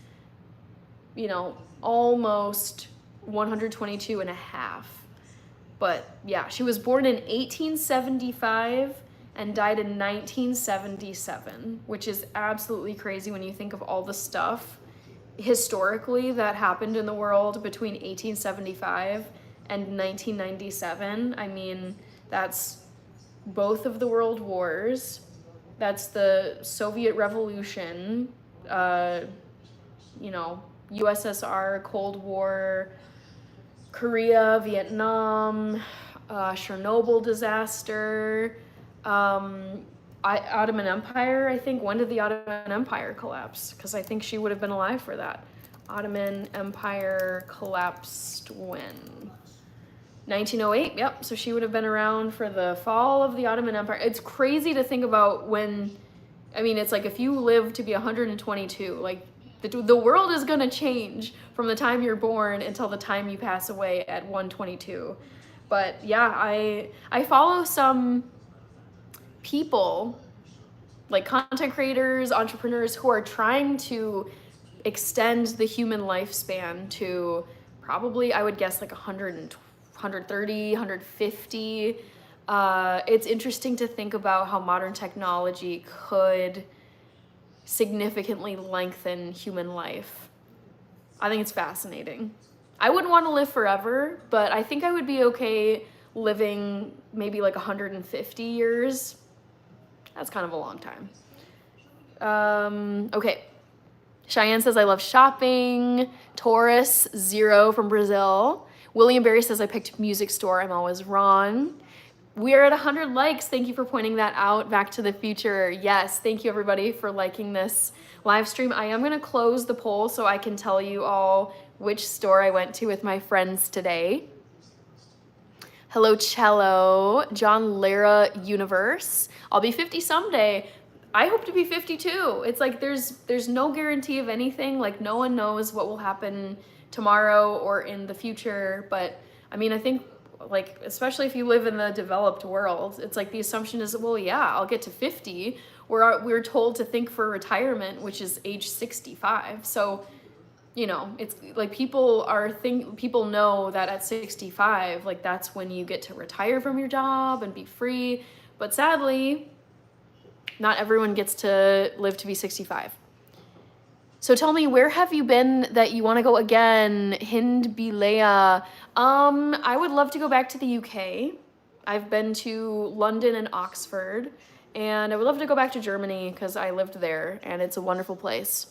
almost 122 and a half. But yeah, she was born in 1875 and died in 1977, which is absolutely crazy when you think of all the stuff historically that happened in the world between 1875 and 1997. I mean, that's both of the world wars. That's the Soviet Revolution, USSR, Cold War, Korea, Vietnam, Chernobyl disaster, Ottoman Empire, I think. When did the Ottoman Empire collapse? Because I think she would have been alive for that. Ottoman Empire collapsed when? 1908, yep. So she would have been around for the fall of the Ottoman Empire. It's crazy to think about it's like if you live to be 122, like the world is gonna change from the time you're born until the time you pass away at 122. But yeah, I follow some people, like content creators, entrepreneurs who are trying to extend the human lifespan to probably, I would guess, like 130, 150. It's interesting to think about how modern technology could significantly lengthen human life. I think it's fascinating. I wouldn't want to live forever, but I think I would be okay living maybe like 150 years. That's kind of a long time. Okay. Cheyenne says, I love shopping. Taurus, 0 from Brazil. William Barry says, I picked music store. I'm always wrong. We are at 100 likes. Thank you for pointing that out. Back to the Future. Yes, thank you everybody for liking this live stream. I am going to close the poll so I can tell you all which store I went to with my friends today. Hello, Cello. John Lara Universe. I'll be 50 someday. I hope to be 52. It's like there's no guarantee of anything. Like no one knows what will happen tomorrow or in the future. But I mean, I think like, especially if you live in the developed world, it's like the assumption is, well, yeah, I'll get to 50. We're told to think for retirement, which is age 65. So, you know, it's like people know that at 65, like that's when you get to retire from your job and be free. But sadly, not everyone gets to live to be 65. So tell me, where have you been that you want to go again? Hind Bilea. I would love to go back to the UK. I've been to London and Oxford, and I would love to go back to Germany because I lived there and it's a wonderful place.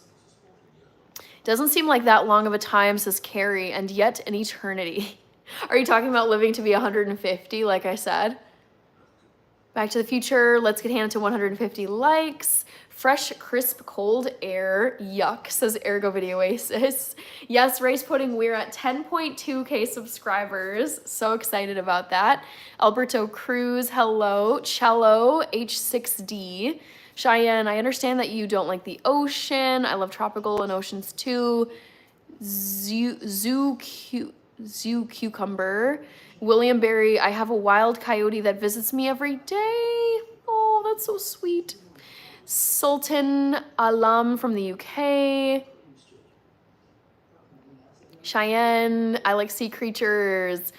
Doesn't seem like that long of a time, says Carrie, and yet an eternity. Are you talking about living to be 150, like I said? Back to the Future, let's get Hannah to 150 likes. Fresh, crisp, cold air, yuck, says Ergo Video Oasis. Yes, Rice Pudding, we're at 10.2K subscribers. So excited about that. Alberto Cruz, hello. Cello, H6D. Cheyenne, I understand that you don't like the ocean. I love tropical and oceans too. Zoo Cucumber. William Barry, I have a wild coyote that visits me every day. Oh, that's so sweet. Sultan Alam from the UK. Cheyenne, I like sea creatures.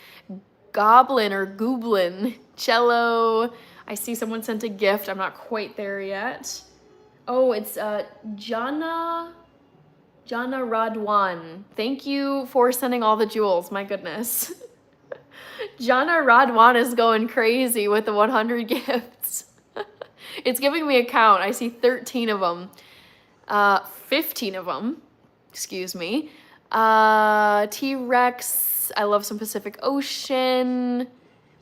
Goblin or Gooblin. Cello. I see someone sent a gift. I'm not quite there yet. Oh, it's Jana Radwan. Thank you for sending all the jewels. My goodness. Jana Radwan is going crazy with the 100 gifts. It's giving me a count. I see 13 of them. 15 of them. Excuse me. T-Rex. I love some Pacific Ocean.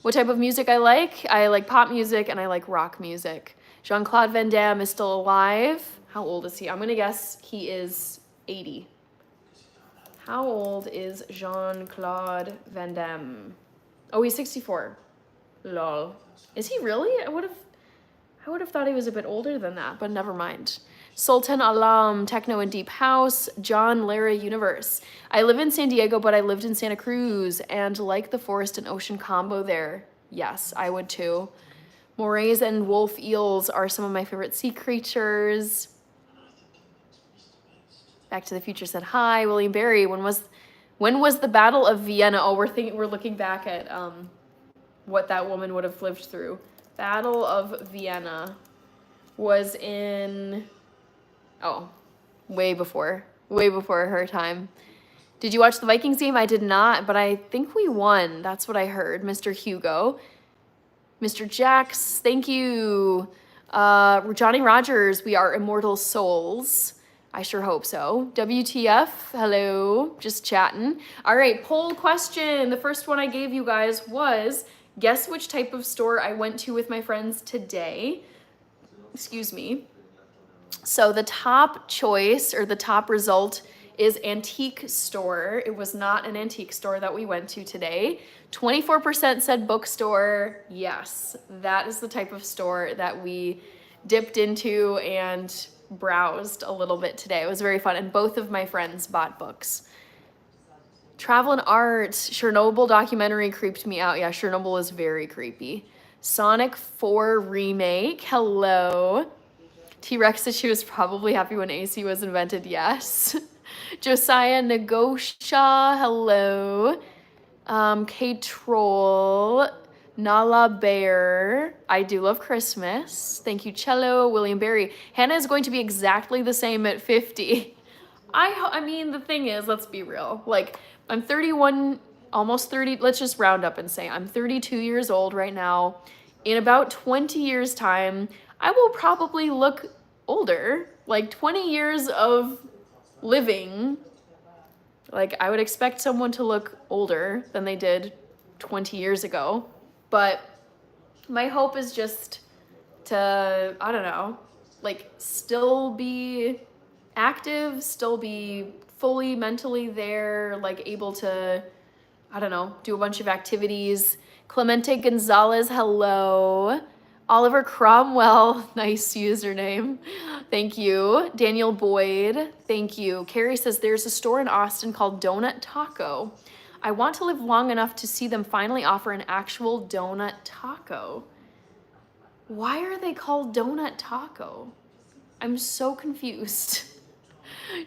What type of music I like? I like pop music and I like rock music. Jean-Claude Van Damme is still alive. How old is he? I'm going to guess he is 80. How old is Jean-Claude Van Damme? Oh, he's 64. Lol. Is he really? I would have thought he was a bit older than that, but never mind. Sultan Alam, Techno and Deep House, John Lara Universe. I live in San Diego, but I lived in Santa Cruz and like the forest and ocean combo there. Yes, I would too. Morays and wolf eels are some of my favorite sea creatures. Back to the Future said hi. William Barry, when was the Battle of Vienna? Oh, we're looking back at what that woman would have lived through. Battle of Vienna was in, way before her time. Did you watch the Vikings game? I did not, but I think we won. That's what I heard. Mr. Hugo. Mr. Jax, thank you. Johnny Rogers, we are immortal souls. I sure hope so. WTF, hello, just chatting. All right, poll question. The first one I gave you guys was, guess which type of store I went to with my friends today. Excuse me. So the top choice or the top result is antique store. It was not an antique store that we went to today. 24% said bookstore. Yes, that is the type of store that we dipped into and browsed a little bit today. It was very fun, and both of my friends bought books. Travel and art. Chernobyl documentary creeped me out. Yeah, Chernobyl is very creepy. Sonic 4 remake. Hello. T-Rex said she was probably happy when AC was invented. Yes. Josiah Negosha. Hello. K-Troll. Nala Bear. I do love Christmas. Thank you, Cello. William Berry. Hannah is going to be exactly the same at 50. I mean, the thing is, let's be real. Like, I'm 31, almost 30. Let's just round up and say I'm 32 years old right now. In about 20 years' time, I will probably look older. Like, 20 years of living. Like, I would expect someone to look older than they did 20 years ago. But my hope is just to, I don't know, like, still be active, still be fully mentally there, like, able to, I don't know, do a bunch of activities. Clemente Gonzalez, hello. Oliver Cromwell, nice username. Thank you. Daniel Boyd, thank you. Carrie says there's a store in Austin called Donut Taco. I want to live long enough to see them finally offer an actual donut taco. Why are they called Donut Taco? I'm so confused.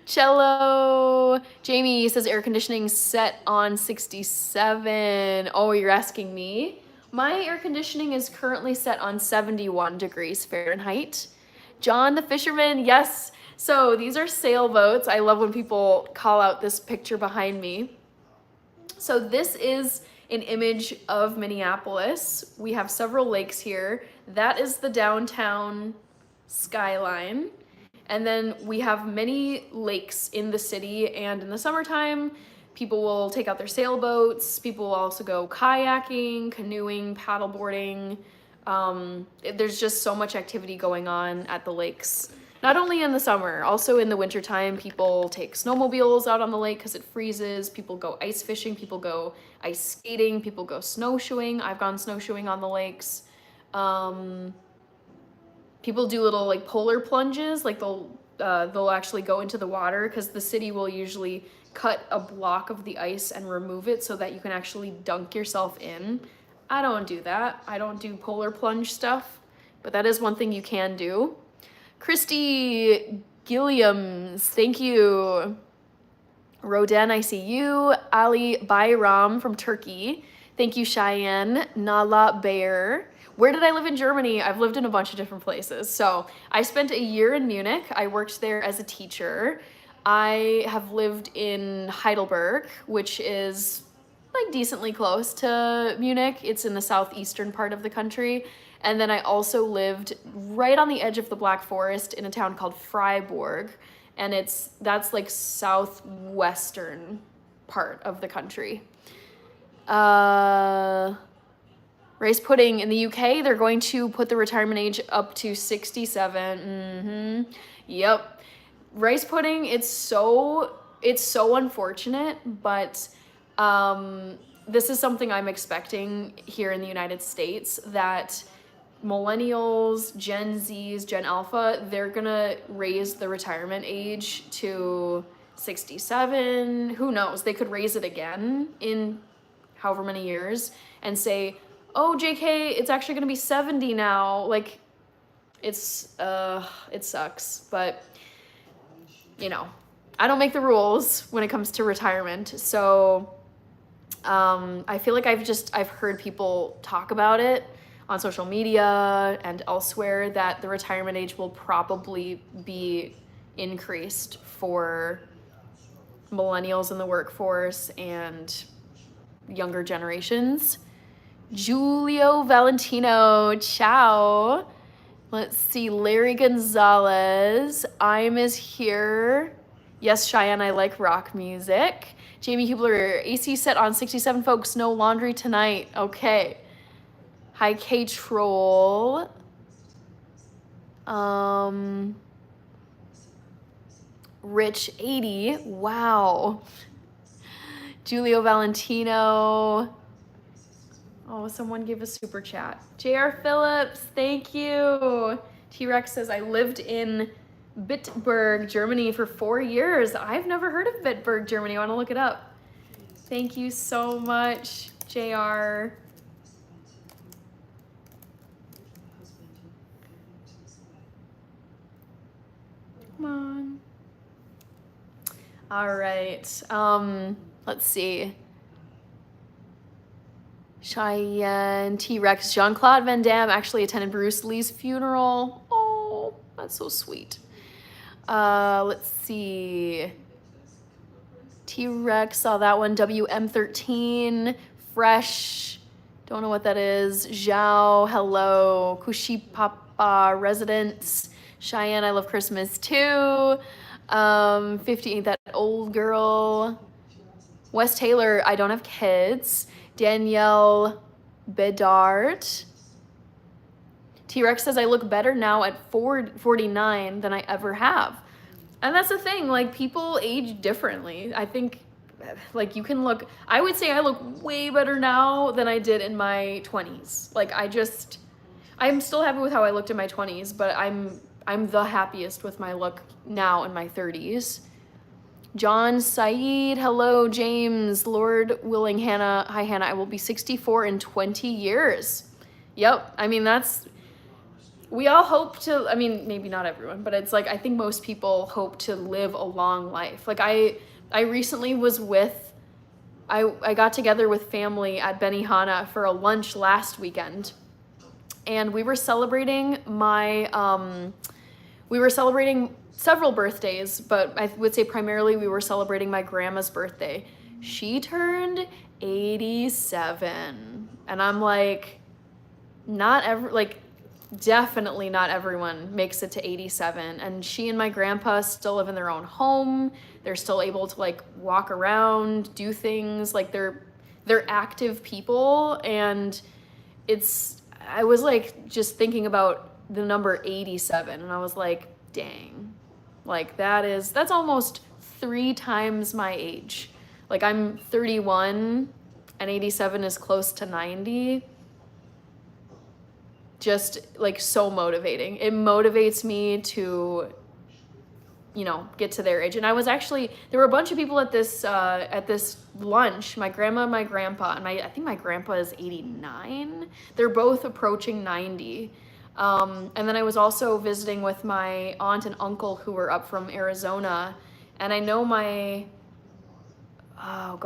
Cello. Jamie says air conditioning set on 67. Oh, you're asking me? My air conditioning is currently set on 71 degrees Fahrenheit. John the Fisherman, yes. So these are sailboats. I love when people call out this picture behind me. So this is an image of Minneapolis. We have several lakes here. That is the downtown skyline. And then we have many lakes in the city, and in the summertime, people will take out their sailboats. People will also go kayaking, canoeing, paddleboarding. There's just so much activity going on at the lakes. Not only in the summer, also in the wintertime, people take snowmobiles out on the lake because it freezes. People go ice fishing, people go ice skating, people go snowshoeing. I've gone snowshoeing on the lakes. People do little like polar plunges, like they'll actually go into the water because the city will usually cut a block of the ice and remove it so that you can actually dunk yourself in. I don't do that. I don't do polar plunge stuff, but that is one thing you can do. Christy Gilliams, thank you. Roden, I see you. Ali Bayram from Turkey. Thank you, Cheyenne. Nala Bear. Where did I live in Germany? I've lived in a bunch of different places. So I spent a year in Munich. I worked there as a teacher. I have lived in Heidelberg, which is like decently close to Munich. It's in the southeastern part of the country. And then I also lived right on the edge of the Black Forest in a town called Freiburg. And that's like southwestern part of the country. Rice pudding in the UK, they're going to put the retirement age up to 67. Yep. Rice pudding, it's so unfortunate, but this is something I'm expecting here in the United States, that millennials, Gen Zs, Gen Alpha, they're gonna raise the retirement age to 67. Who knows? They could raise it again in however many years and say, oh, JK, it's actually gonna be 70 now. Like, it sucks, but you know, I don't make the rules when it comes to retirement. So I feel like I've heard people talk about it on social media and elsewhere that the retirement age will probably be increased for millennials in the workforce and younger generations. Julio Valentino, ciao. Let's see, Larry Gonzalez, I'm is here. Yes, Cheyenne, I like rock music. Jamie Hubler, AC set on 67, folks, no laundry tonight. Okay. Hi, K-Troll. Rich 80, wow. Julio Valentino. Oh, someone gave a super chat. J.R. Phillips, thank you. T-Rex says, I lived in Bitburg, Germany for 4 years. I've never heard of Bitburg, Germany. I want to look it up. Thank you so much, JR. All right. Let's see. Cheyenne, T-Rex, Jean-Claude Van Damme actually attended Bruce Lee's funeral. Oh, that's so sweet. Let's see. T-Rex, saw that one. WM13, Fresh, don't know what that is. Zhao, hello. Kushi Papa, Residents. Cheyenne, I love Christmas too. 50 Ain't That Old Girl. Wes Taylor, I don't have kids. Danielle Bedard. T-Rex says, I look better now at 49 than I ever have. And that's the thing, like, people age differently. I think, like, you can look, I would say I look way better now than I did in my 20s. Like, I'm still happy with how I looked in my 20s, but I'm the happiest with my look now in my 30s. John Saeed, hello, James, Lord willing, Hannah. Hi, Hannah, I will be 64 in 20 years. Yep, I mean, we all hope to, I mean, maybe not everyone, but it's like, I think most people hope to live a long life. Like, I recently was I got together with family at Benihana for a lunch last weekend, and we were celebrating several birthdays, but I would say primarily we were celebrating my grandma's birthday. She turned 87, and I'm like, definitely not everyone makes it to 87, and she and my grandpa still live in their own home. They're still able to like walk around, do things, like they're active people. And I was like just thinking about the number 87, and I was like, dang, like that's almost 3 times my age. Like, I'm 31 and 87 is close to 90. Just like so motivating. It motivates me to, get to their age. And there were a bunch of people at this lunch, my grandma and my grandpa, and I think my grandpa is 89. They're both approaching 90. And then I was also visiting with my aunt and uncle who were up from Arizona. And I know my aunt,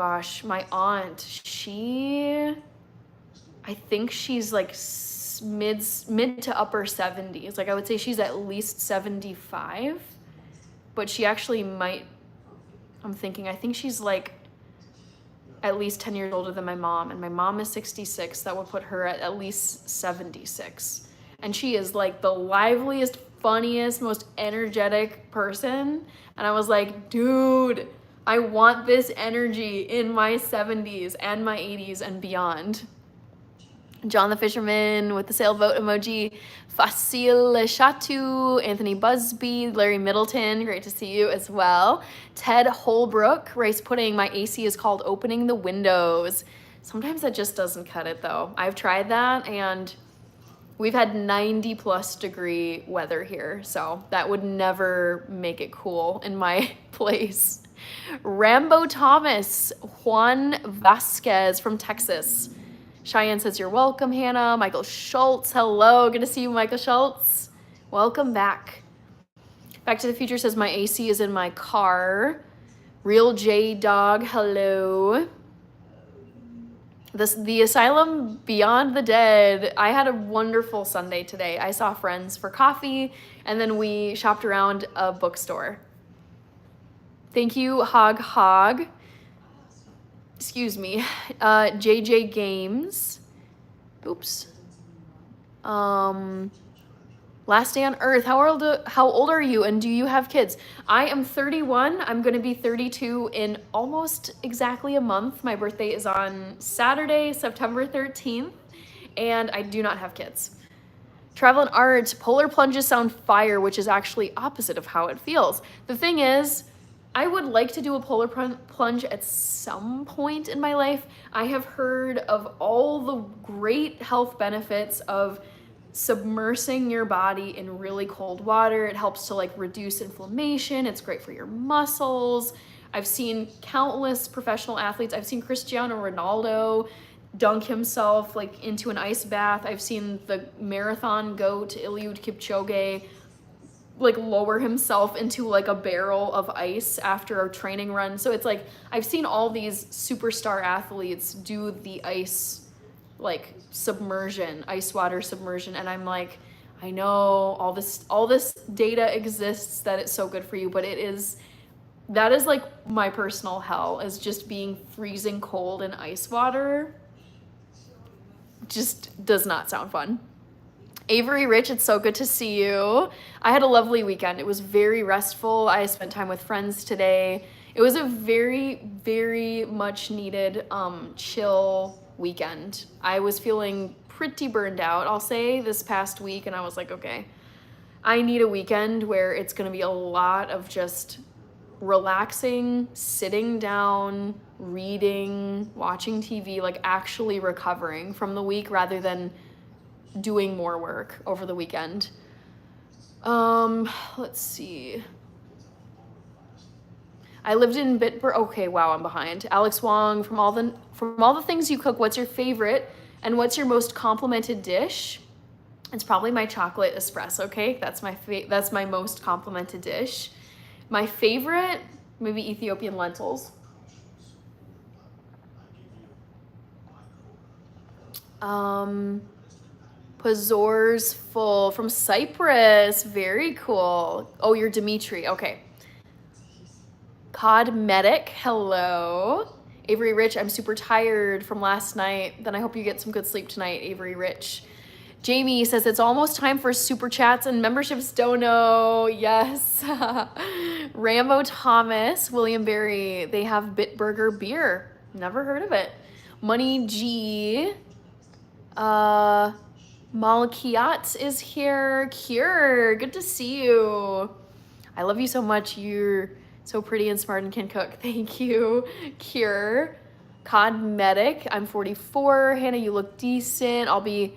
I think she's like mid to upper 70s. Like, I would say she's at least 75, but she actually I think she's like at least 10 years older than my mom, and my mom is 66. That would put her at least 76. And she is like the liveliest, funniest, most energetic person. And I was like, dude, I want this energy in my 70s and my 80s and beyond. John the Fisherman with the sailboat emoji. Facile Chatu, Anthony Busby, Larry Middleton, great to see you as well. Ted Holbrook, rice pudding, my AC is called opening the windows. Sometimes that just doesn't cut it though. I've tried that, and we've had 90 plus degree weather here, so that would never make it cool in my place. Rambo Thomas, Juan Vasquez from Texas. Cheyenne says, you're welcome, Hannah. Michael Schultz, hello. Good to see you, Michael Schultz. Welcome back. Back to the Future says, my AC is in my car. Real J Dog, hello. The Asylum Beyond the Dead. I had a wonderful Sunday today. I saw friends for coffee, and then we shopped around a bookstore. Thank you, Hog. Excuse me, JJ Games. Oops. Last Day on Earth. How old are you, and do you have kids? I am 31. I'm going to be 32 in almost exactly a month. My birthday is on Saturday, September 13th, and I do not have kids. Travel and Art. Polar plunges sound fire, which is actually opposite of how it feels. The thing is, I would like to do a polar plunge at some point in my life. I have heard of all the great health benefits of submersing your body in really cold water. It helps to like reduce inflammation. It's great for your muscles. I've seen countless professional athletes. I've seen Cristiano Ronaldo dunk himself like into an ice bath. I've seen the marathon goat Eliud Kipchoge like lower himself into like a barrel of ice after a training run. So it's like I've seen all these superstar athletes do the ice like submersion, ice water submersion, and I'm like, I know all this data exists that it's so good for you, but that is like my personal hell, is just being freezing cold in ice water. Just does not sound fun. Avery Rich, it's so good to see you. I had a lovely weekend. It was very restful. I spent time with friends today. It was a very, very much needed chill weekend. I was feeling pretty burned out, I'll say, this past week, and I was like, okay, I need a weekend where it's gonna be a lot of just relaxing, sitting down, reading, watching TV, like actually recovering from the week rather than doing more work over the weekend. Let's see. I lived in Bitburg. Okay, wow, I'm behind. Alex Wong, from all the things you cook, what's your favorite and what's your most complimented dish? It's probably my chocolate espresso cake. That's my most complimented dish. My favorite, maybe Ethiopian lentils. Pazor's full from Cyprus. Very cool. Oh, you're Dimitri. Okay. Codmedic. Hello. Avery Rich, I'm super tired from last night. Then I hope you get some good sleep tonight, Avery Rich. Jamie says it's almost time for super chats and memberships. Dono. Yes. Rambo Thomas, William Berry. They have Bitburger beer. Never heard of it. Money G. Malkiat is here. Cure, good to see you. I love you so much. You're so pretty and smart and can cook. Thank you. Cure. Codmedic, I'm 44. Hannah, you look decent. I'll be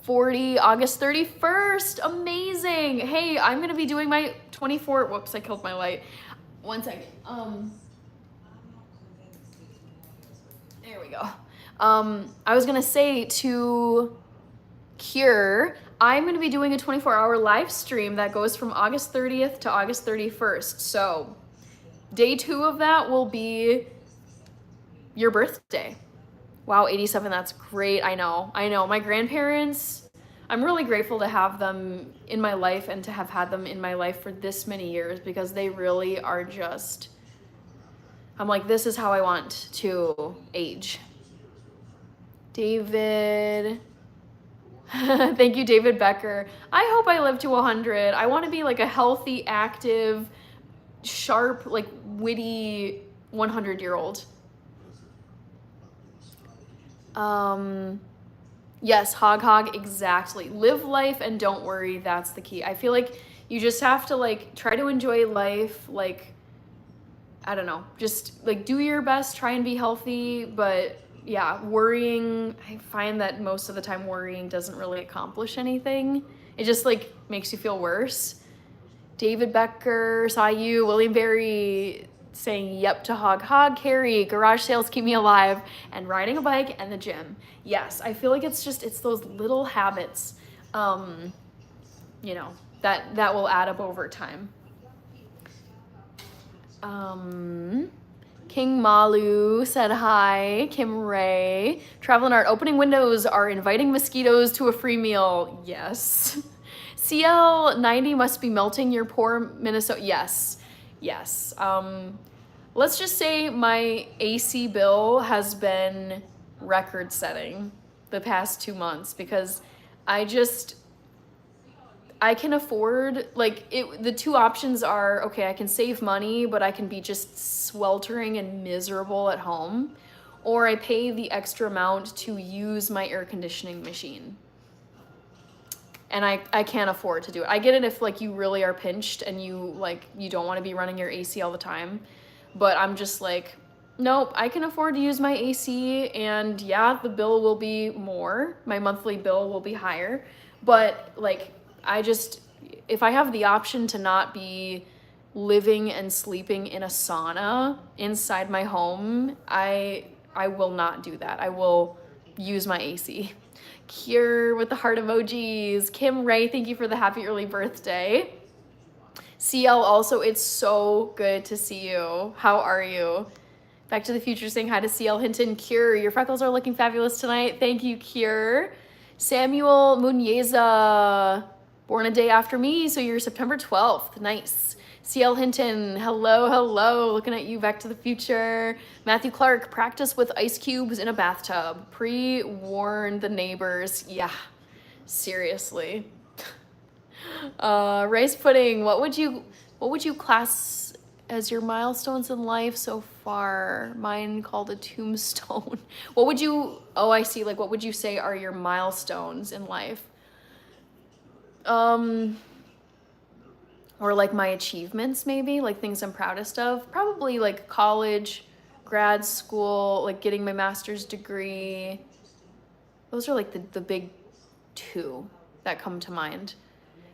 40 August 31st. Amazing. Hey, I'm going to be doing my 24. Whoops, I killed my light. One second. There we go. I was going to say to Cure, I'm going to be doing a 24-hour live stream that goes from August 30th to August 31st. So day 2 of that will be your birthday. Wow, 87, that's great. I know. My grandparents, I'm really grateful to have them in my life and to have had them in my life for this many years, because they really are just, I'm like, this is how I want to age. David, thank you, David Becker. I hope I live to 100. I want to be like a healthy, active, sharp, like witty 100-year-old. Yes, hog, exactly. Live life and don't worry, that's the key. I feel like you just have to like try to enjoy life, like, I don't know, just like do your best, try and be healthy, but yeah, worrying, I find that most of the time worrying doesn't really accomplish anything. It just like makes you feel worse. David Becker, saw you. William Berry saying yep to hog, Carrie, garage sales keep me alive, and riding a bike and the gym. Yes, I feel like it's those little habits, you know, that will add up over time. King Malu said hi. Kim Ray. Travel and Art, opening windows are inviting mosquitoes to a free meal. Yes. CL90 must be melting your poor Minnesota. Yes. Let's just say my AC bill has been record setting the past 2 months, because I can afford, like, the two options are, okay, I can save money, but I can be just sweltering and miserable at home, or I pay the extra amount to use my air conditioning machine. And I can't afford to do it. I get it if like you really are pinched and you don't want to be running your AC all the time, but I'm just like, nope, I can afford to use my AC, and yeah, the bill will be more. My monthly bill will be higher, but like, if I have the option to not be living and sleeping in a sauna inside my home, I will not do that. I will use my AC. Cure with the heart emojis. Kim Ray, thank you for the happy early birthday. CL also, it's so good to see you. How are you? Back to the Future saying hi to CL Hinton. Cure, your freckles are looking fabulous tonight. Thank you, Cure. Samuel Muneza, born a day after me, so you're September 12th. Nice. CL Hinton, hello, hello. Looking at you, Back to the Future. Matthew Clark, practice with ice cubes in a bathtub. Pre-warn the neighbors. Yeah, seriously. Rice pudding, what would you class as your milestones in life so far? Mine called a tombstone. What would you, oh, I see, like, what would you say are your milestones in life? Or like my achievements, maybe, like things I'm proudest of. Probably like college, grad school, like getting my master's degree. Those are like the big two that come to mind.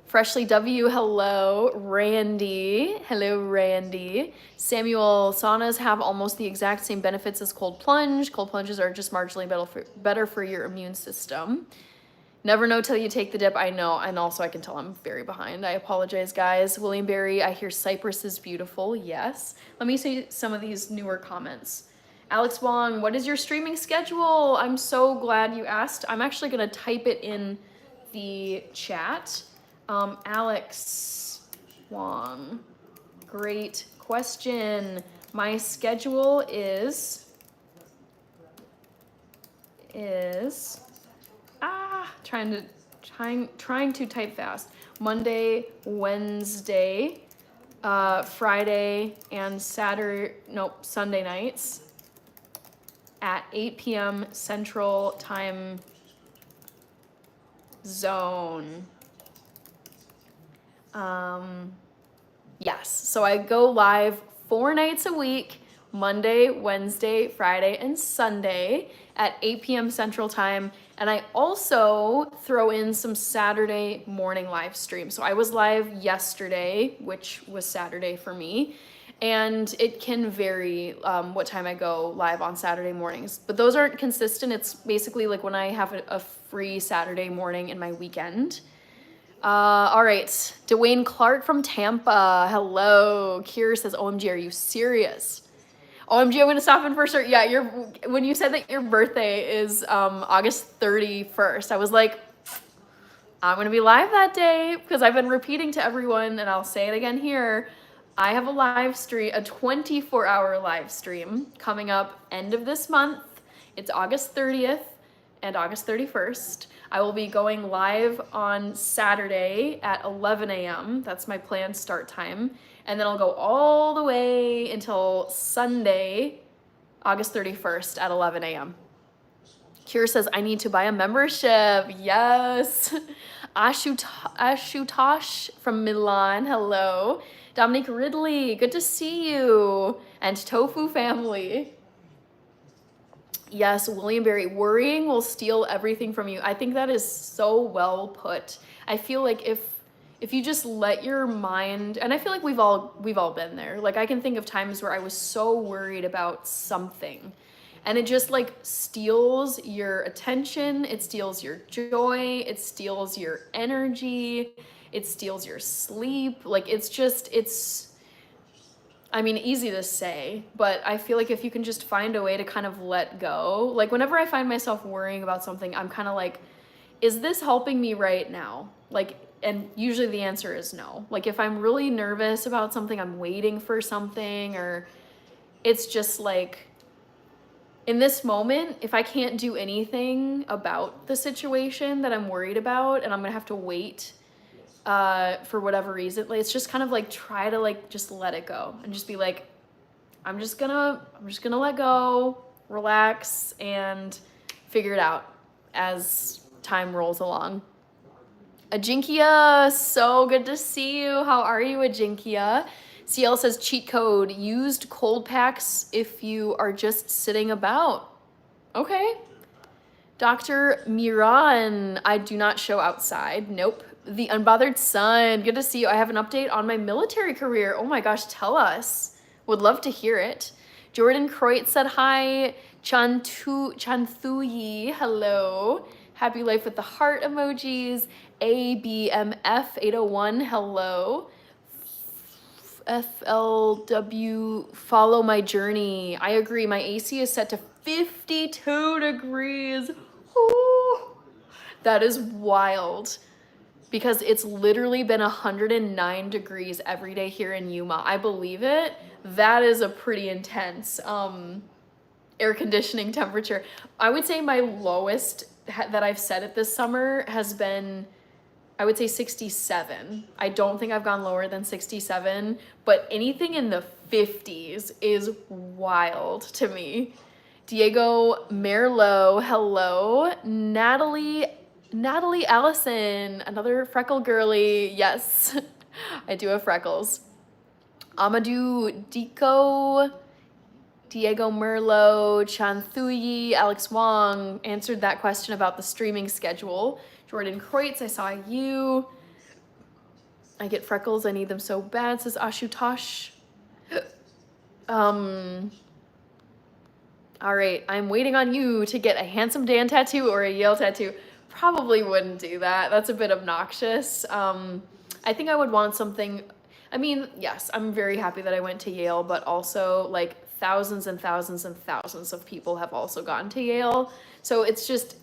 Freshly W, hello. Randy, hello Randy. Samuel, saunas have almost the exact same benefits as cold plunge. Cold plunges are just marginally better for your immune system. Never know till you take the dip, I know, and also I can tell I'm very behind. I apologize, guys. William Berry, I hear Cyprus is beautiful, yes. Let me see some of these newer comments. Alex Wong, what is your streaming schedule? I'm so glad you asked. I'm actually gonna type it in the chat. Alex Wong, great question. My schedule is trying to type fast. Monday, Wednesday, Friday, and Sunday nights at 8 p.m. Central Time Zone. Yes, so I go live 4 nights a week, Monday, Wednesday, Friday, and Sunday at 8 p.m. Central Time. And I also throw in some Saturday morning live streams. So I was live yesterday, which was Saturday for me. And it can vary what time I go live on Saturday mornings. But those aren't consistent. It's basically like when I have a free Saturday morning in my weekend. All right, Dwayne Clark from Tampa. Hello. Kier says, OMG, are you serious? OMG, I'm gonna stop in for sure. Yeah, when you said that your birthday is August 31st, I was like, I'm gonna be live that day because I've been repeating to everyone, and I'll say it again here. I have a live stream, a 24-hour live stream coming up end of this month. It's August 30th and August 31st. I will be going live on Saturday at 11 a.m. That's my planned start time. And then I'll go all the way until Sunday, August 31st at 11 a.m. Kira says, I need to buy a membership. Yes. Ashutosh from Milan, hello. Dominique Ridley, good to see you. And Tofu family. Yes, William Berry, worrying will steal everything from you. I think that is so well put. I feel like if you just let your mind, and I feel like we've all been there. Like I can think of times where I was so worried about something and it just like steals your attention, it steals your joy, it steals your energy, it steals your sleep. Like it's I mean, easy to say, but I feel like if you can just find a way to kind of let go, like whenever I find myself worrying about something, I'm kind of like, is this helping me right now? Like, and usually the answer is no. Like if I'm really nervous about something, I'm waiting for something, or it's just like, in this moment, if I can't do anything about the situation that I'm worried about and I'm gonna have to wait for whatever reason, like, it's just kind of like try to like just let it go and just be like, I'm just gonna let go, relax, and figure it out as time rolls along. Ajinkia, so good to see you. How are you, Ajinkia? CL says cheat code, used cold packs if you are just sitting about. Okay. Dr. Miran, I do not show outside. Nope. The Unbothered Sun, good to see you. I have an update on my military career. Oh my gosh, tell us. Would love to hear it. Jordan Croit said hi. Chanthuyi, hello. Happy life with the heart emojis. ABMF 801, hello. FLW, follow my journey. I agree. My AC is set to 52 degrees. Ooh, that is wild because it's literally been 109 degrees every day here in Yuma. I believe it. That is a pretty intense air conditioning temperature. I would say my lowest that I've set it this summer has been, I would say 67. I don't think I've gone lower than 67, but anything in the 50s is wild to me. Diego Merlo, hello. Natalie Allison, another freckle girly. Yes, I do have freckles. Amadou Dico, Diego Merlo, Chanthuyi, Alex Wong answered that question about the streaming schedule. Jordan Kreutz, I saw you. I get freckles, I need them so bad, says Ashutosh. All right, I'm waiting on you to get a Handsome Dan tattoo or a Yale tattoo. Probably wouldn't do that. That's a bit obnoxious. I think I would want something, I mean, yes, I'm very happy that I went to Yale, but also like thousands and thousands and thousands of people have also gone to Yale. So it's just,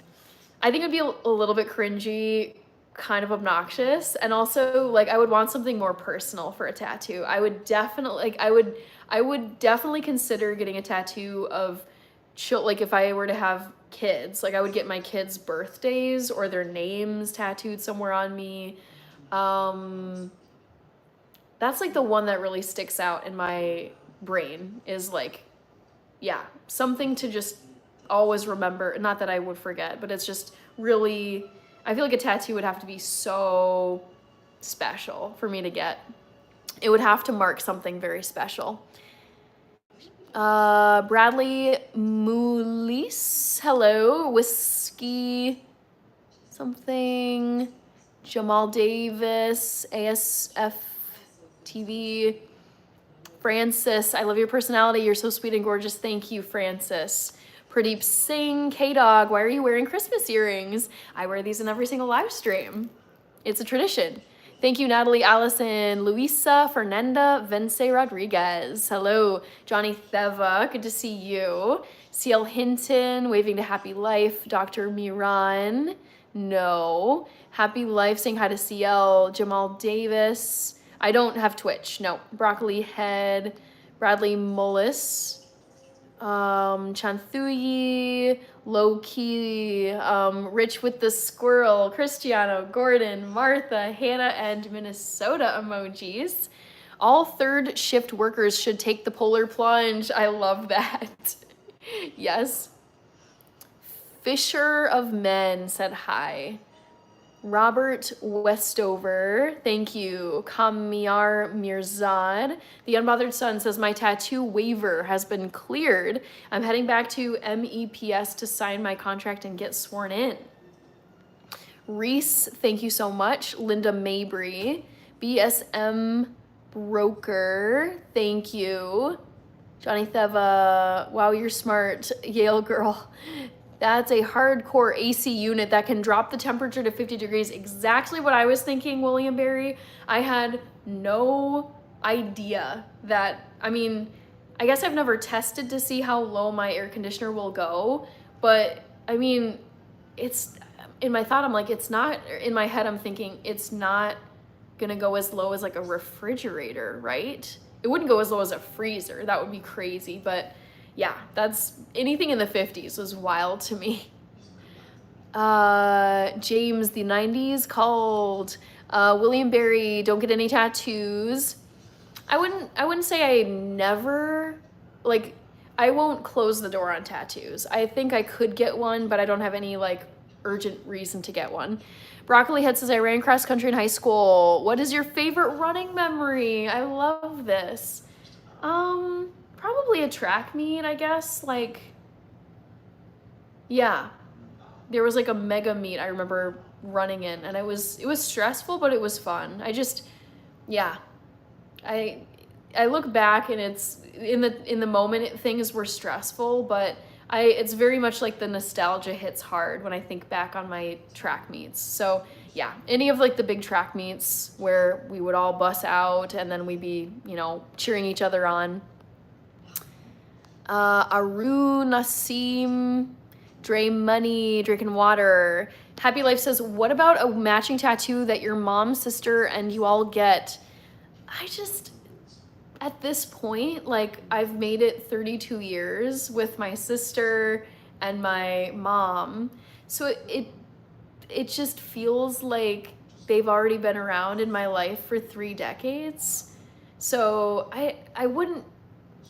I think it'd be a little bit cringy, kind of obnoxious. And also like, I would want something more personal for a tattoo. I would definitely, like, I would definitely consider getting a tattoo of like if I were to have kids, like I would get my kids' birthdays or their names tattooed somewhere on me. That's like the one that really sticks out in my brain is like, yeah, something to just always remember. Not that I would forget, but it's just really, I feel like a tattoo would have to be so special for me to get. It would have to mark something very special. Bradley Moulis, hello. Whiskey something. Jamal Davis, ASF TV. Francis, I love your personality. You're so sweet and gorgeous. Thank you, Francis. Pradeep Singh, K-Dog, why are you wearing Christmas earrings? I wear these in every single live stream. It's a tradition. Thank you, Natalie Allison, Luisa, Fernanda, Vence Rodriguez. Hello, Johnny Theva, good to see you. CL Hinton, waving to Happy Life. Dr. Miran, no. Happy Life, saying hi to CL. Jamal Davis. I don't have Twitch, no. Broccoli Head, Bradley Mullis. Chanthuyi, Low Key, Rich with the Squirrel, Cristiano, Gordon, Martha, Hannah, and Minnesota emojis. All third shift workers should take the polar plunge. I love that. Yes. Fisher of Men said hi. Robert Westover, thank you. Kamiar Mirzad. The Unbothered Son says, my tattoo waiver has been cleared. I'm heading back to MEPS to sign my contract and get sworn in. Reese, thank you so much. Linda Mabry. BSM Broker, thank you. Johnny Theva, wow, you're smart. Yale girl. That's a hardcore AC unit that can drop the temperature to 50 degrees. Exactly what I was thinking, William Barry. I had no idea that, I mean, I guess I've never tested to see how low my air conditioner will go, but I mean, it's, in my thought, I'm like, it's not, in my head, I'm thinking it's not gonna go as low as like a refrigerator, right? It wouldn't go as low as a freezer. That would be crazy, but yeah, that's anything in the 50s was wild to me. James, the 90s called. William Barry, don't get any tattoos. I wouldn't say I never, like, I won't close the door on tattoos. I think I could get one, but I don't have any like urgent reason to get one. Broccoli Head says, I ran cross country in high school. What is your favorite running memory? I love this. Probably a track meet, I guess. Like, yeah, there was like a mega meet I remember running in, and it was stressful, but it was fun. Yeah, I look back and it's in the moment things were stressful, but it's very much like the nostalgia hits hard when I think back on my track meets. So yeah, any of like the big track meets where we would all bus out and then we'd be, you know, cheering each other on. Aru Nasim, Dre Money, drinking water. Happy Life says, what about a matching tattoo that your mom, sister, and you all get? I just, at this point, like, I've made it 32 years with my sister and my mom. So it just feels like they've already been around in my life for 3 decades. So I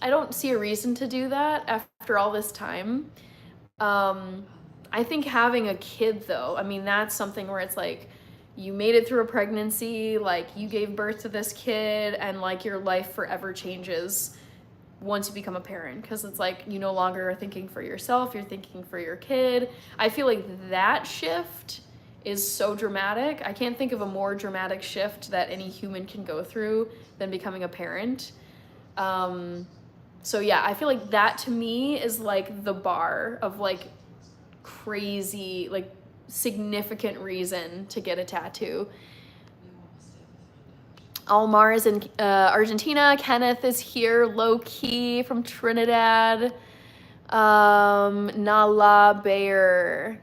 don't see a reason to do that after all this time. I think having a kid though, I mean, that's something where it's like, you made it through a pregnancy, like you gave birth to this kid, and like your life forever changes once you become a parent, because it's like you no longer are thinking for yourself, you're thinking for your kid. I feel like that shift is so dramatic. I can't think of a more dramatic shift that any human can go through than becoming a parent. So yeah, I feel like that to me is like the bar of like crazy, like significant reason to get a tattoo. Almar is in Argentina. Kenneth is here, low key from Trinidad. Nala Bayer.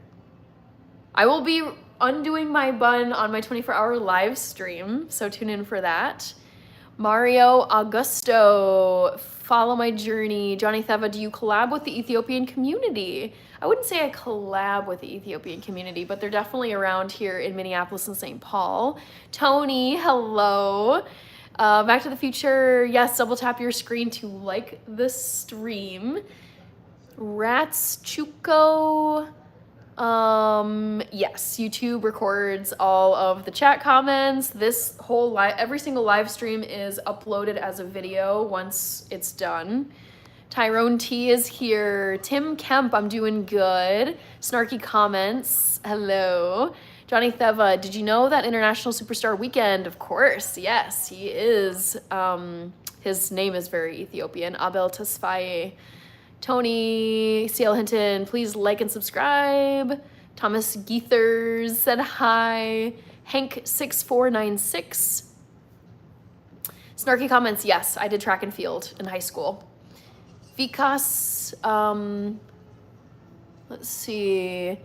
I will be undoing my bun on my 24-hour live stream, so tune in for that. Mario Augusto, follow my journey. Johnny Theva, do you collab with the Ethiopian community? I wouldn't say I collab with the Ethiopian community, but they're definitely around here in Minneapolis and St. Paul. Tony, hello. Back to the Future, yes, double tap your screen to like the stream. Rats Chuko, yes, YouTube records all of the chat comments. This whole every single live stream is uploaded as a video once it's done. Tyrone T is here. Tim Kemp, I'm doing good. Snarky comments, hello. Johnny Theva, did you know that International Superstar Weekend? Of course, yes, he is. His name is very Ethiopian. Abel Tesfaye. Tony, CL Hinton, please like and subscribe. Thomas Geethers said hi. Hank6496. Snarky comments, yes, I did track and field in high school. Vikas, let's see.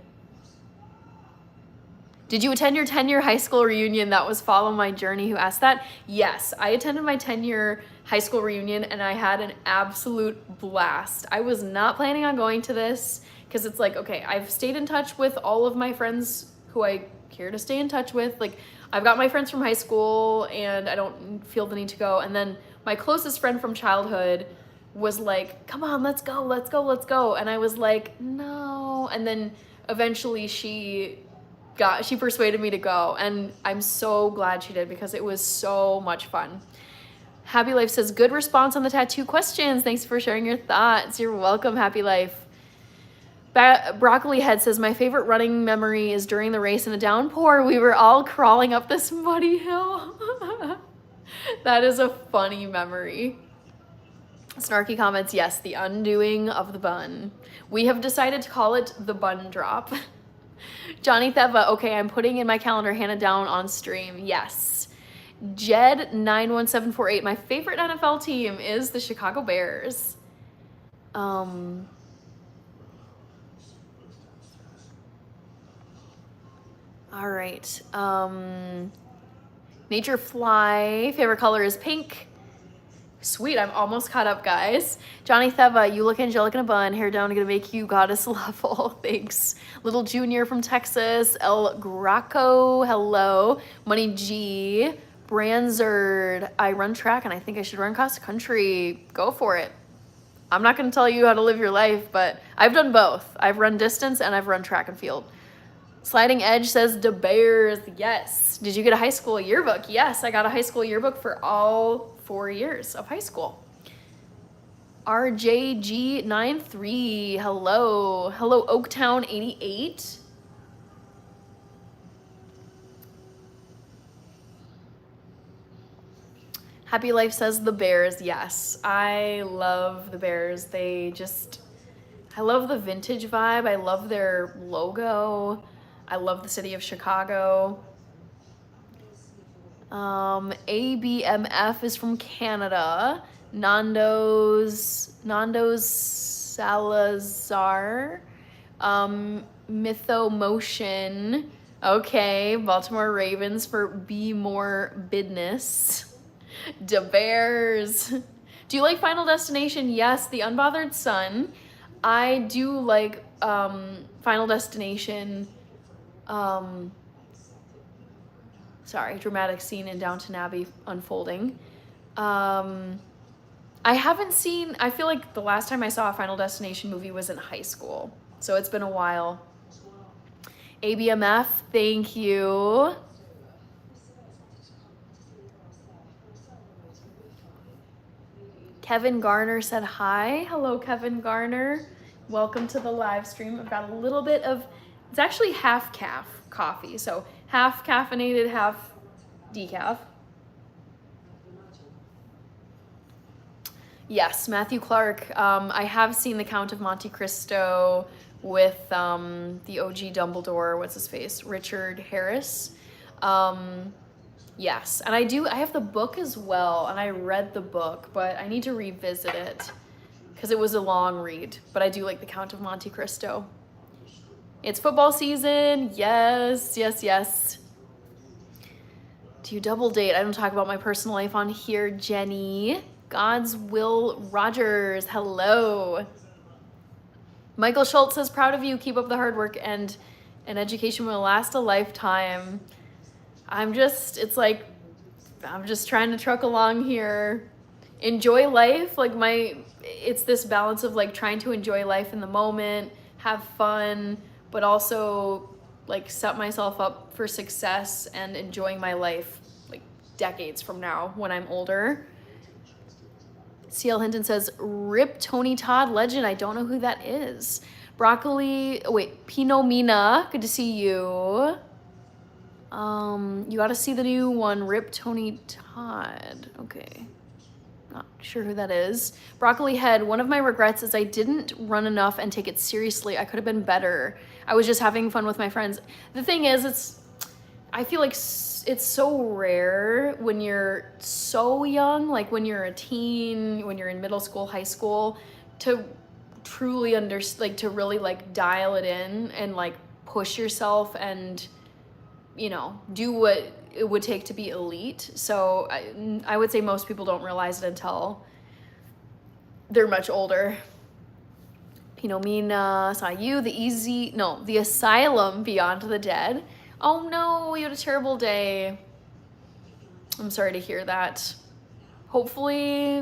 Did you attend your 10-year high school reunion? That was Follow My Journey who asked that. Yes, I attended my 10-year high school reunion and I had an absolute blast. I was not planning on going to this because it's like, okay, I've stayed in touch with all of my friends who I care to stay in touch with. Like, I've got my friends from high school and I don't feel the need to go. And then my closest friend from childhood was like, come on, let's go, let's go, let's go. And I was like, no. And then eventually she persuaded me to go. And I'm so glad she did because it was so much fun. Happy Life says, good response on the tattoo questions. Thanks for sharing your thoughts. You're welcome, Happy Life. Broccoli Head says, my favorite running memory is during the race in a downpour. We were all crawling up this muddy hill. That is a funny memory. Snarky comments, yes, the undoing of the bun. We have decided to call it the bun drop. Johnny Theva, okay, I'm putting in my calendar, Hannah down on stream. Yes. Jed91748, my favorite NFL team is the Chicago Bears. All right. Nature Fly, favorite color is pink. Sweet, I'm almost caught up, guys. Johnny Theva, you look angelic in a bun. Hair down, gonna make you goddess level. Thanks. Little Junior from Texas. El Graco, hello. Money G. Branzard, I run track and I think I should run cross country. Go for it. I'm not gonna tell you how to live your life, but I've done both. I've run distance and I've run track and field. Sliding Edge says, the Bears, yes. Did you get a high school yearbook? Yes, I got a high school yearbook for all 4 years of high school. RJG93, hello. Hello, Oaktown88. Happy Life says the Bears, yes. I love the Bears. They just I love the vintage vibe. I love their logo. I love the city of Chicago. ABMF is from Canada. Nando's Salazar. Mytho Motion. Okay, Baltimore Ravens for Be More Business. Da Bears. Do you like Final Destination? Yes, The Unbothered Son. I do like Final Destination. Dramatic scene in Downton Abbey unfolding. I haven't seen, I feel like the last time I saw a Final Destination movie was in high school. So it's been a while. ABMF, thank you. Kevin Garner said hi. Hello, Kevin Garner. Welcome to the live stream. I've got a little bit of, it's actually half calf coffee. So half caffeinated, half decaf. Yes, Matthew Clark. I have seen The Count of Monte Cristo with the OG Dumbledore, what's his face? Richard Harris. Yes, and I have the book as well, and I read the book, but I need to revisit it because it was a long read, but I do like The Count of Monte Cristo. It's football season. Yes, yes, yes. Do you double date? I don't talk about my personal life on here, Jenny. God's Will Rogers, hello. Michael Schultz says, proud of you. Keep up the hard work and an education will last a lifetime. I'm just trying to truck along here. Enjoy life. Like it's this balance of like trying to enjoy life in the moment, have fun, but also like set myself up for success and enjoying my life like decades from now when I'm older. CL Hinton says, rip Tony Todd legend. I don't know who that is. Pinot Mina, good to see you. You gotta see the new one, Rip Tony Todd. Okay. Not sure who that is. Broccoli Head, one of my regrets is I didn't run enough and take it seriously. I could have been better. I was just having fun with my friends. The thing is, I feel like it's so rare when you're so young, like when you're a teen, when you're in middle school, high school, to truly to really like dial it in and like push yourself and, you know, do what it would take to be elite. So I would say most people don't realize it until they're much older. Pinot Mina, saw you, The Asylum Beyond the Dead. Oh no, you had a terrible day. I'm sorry to hear that. Hopefully,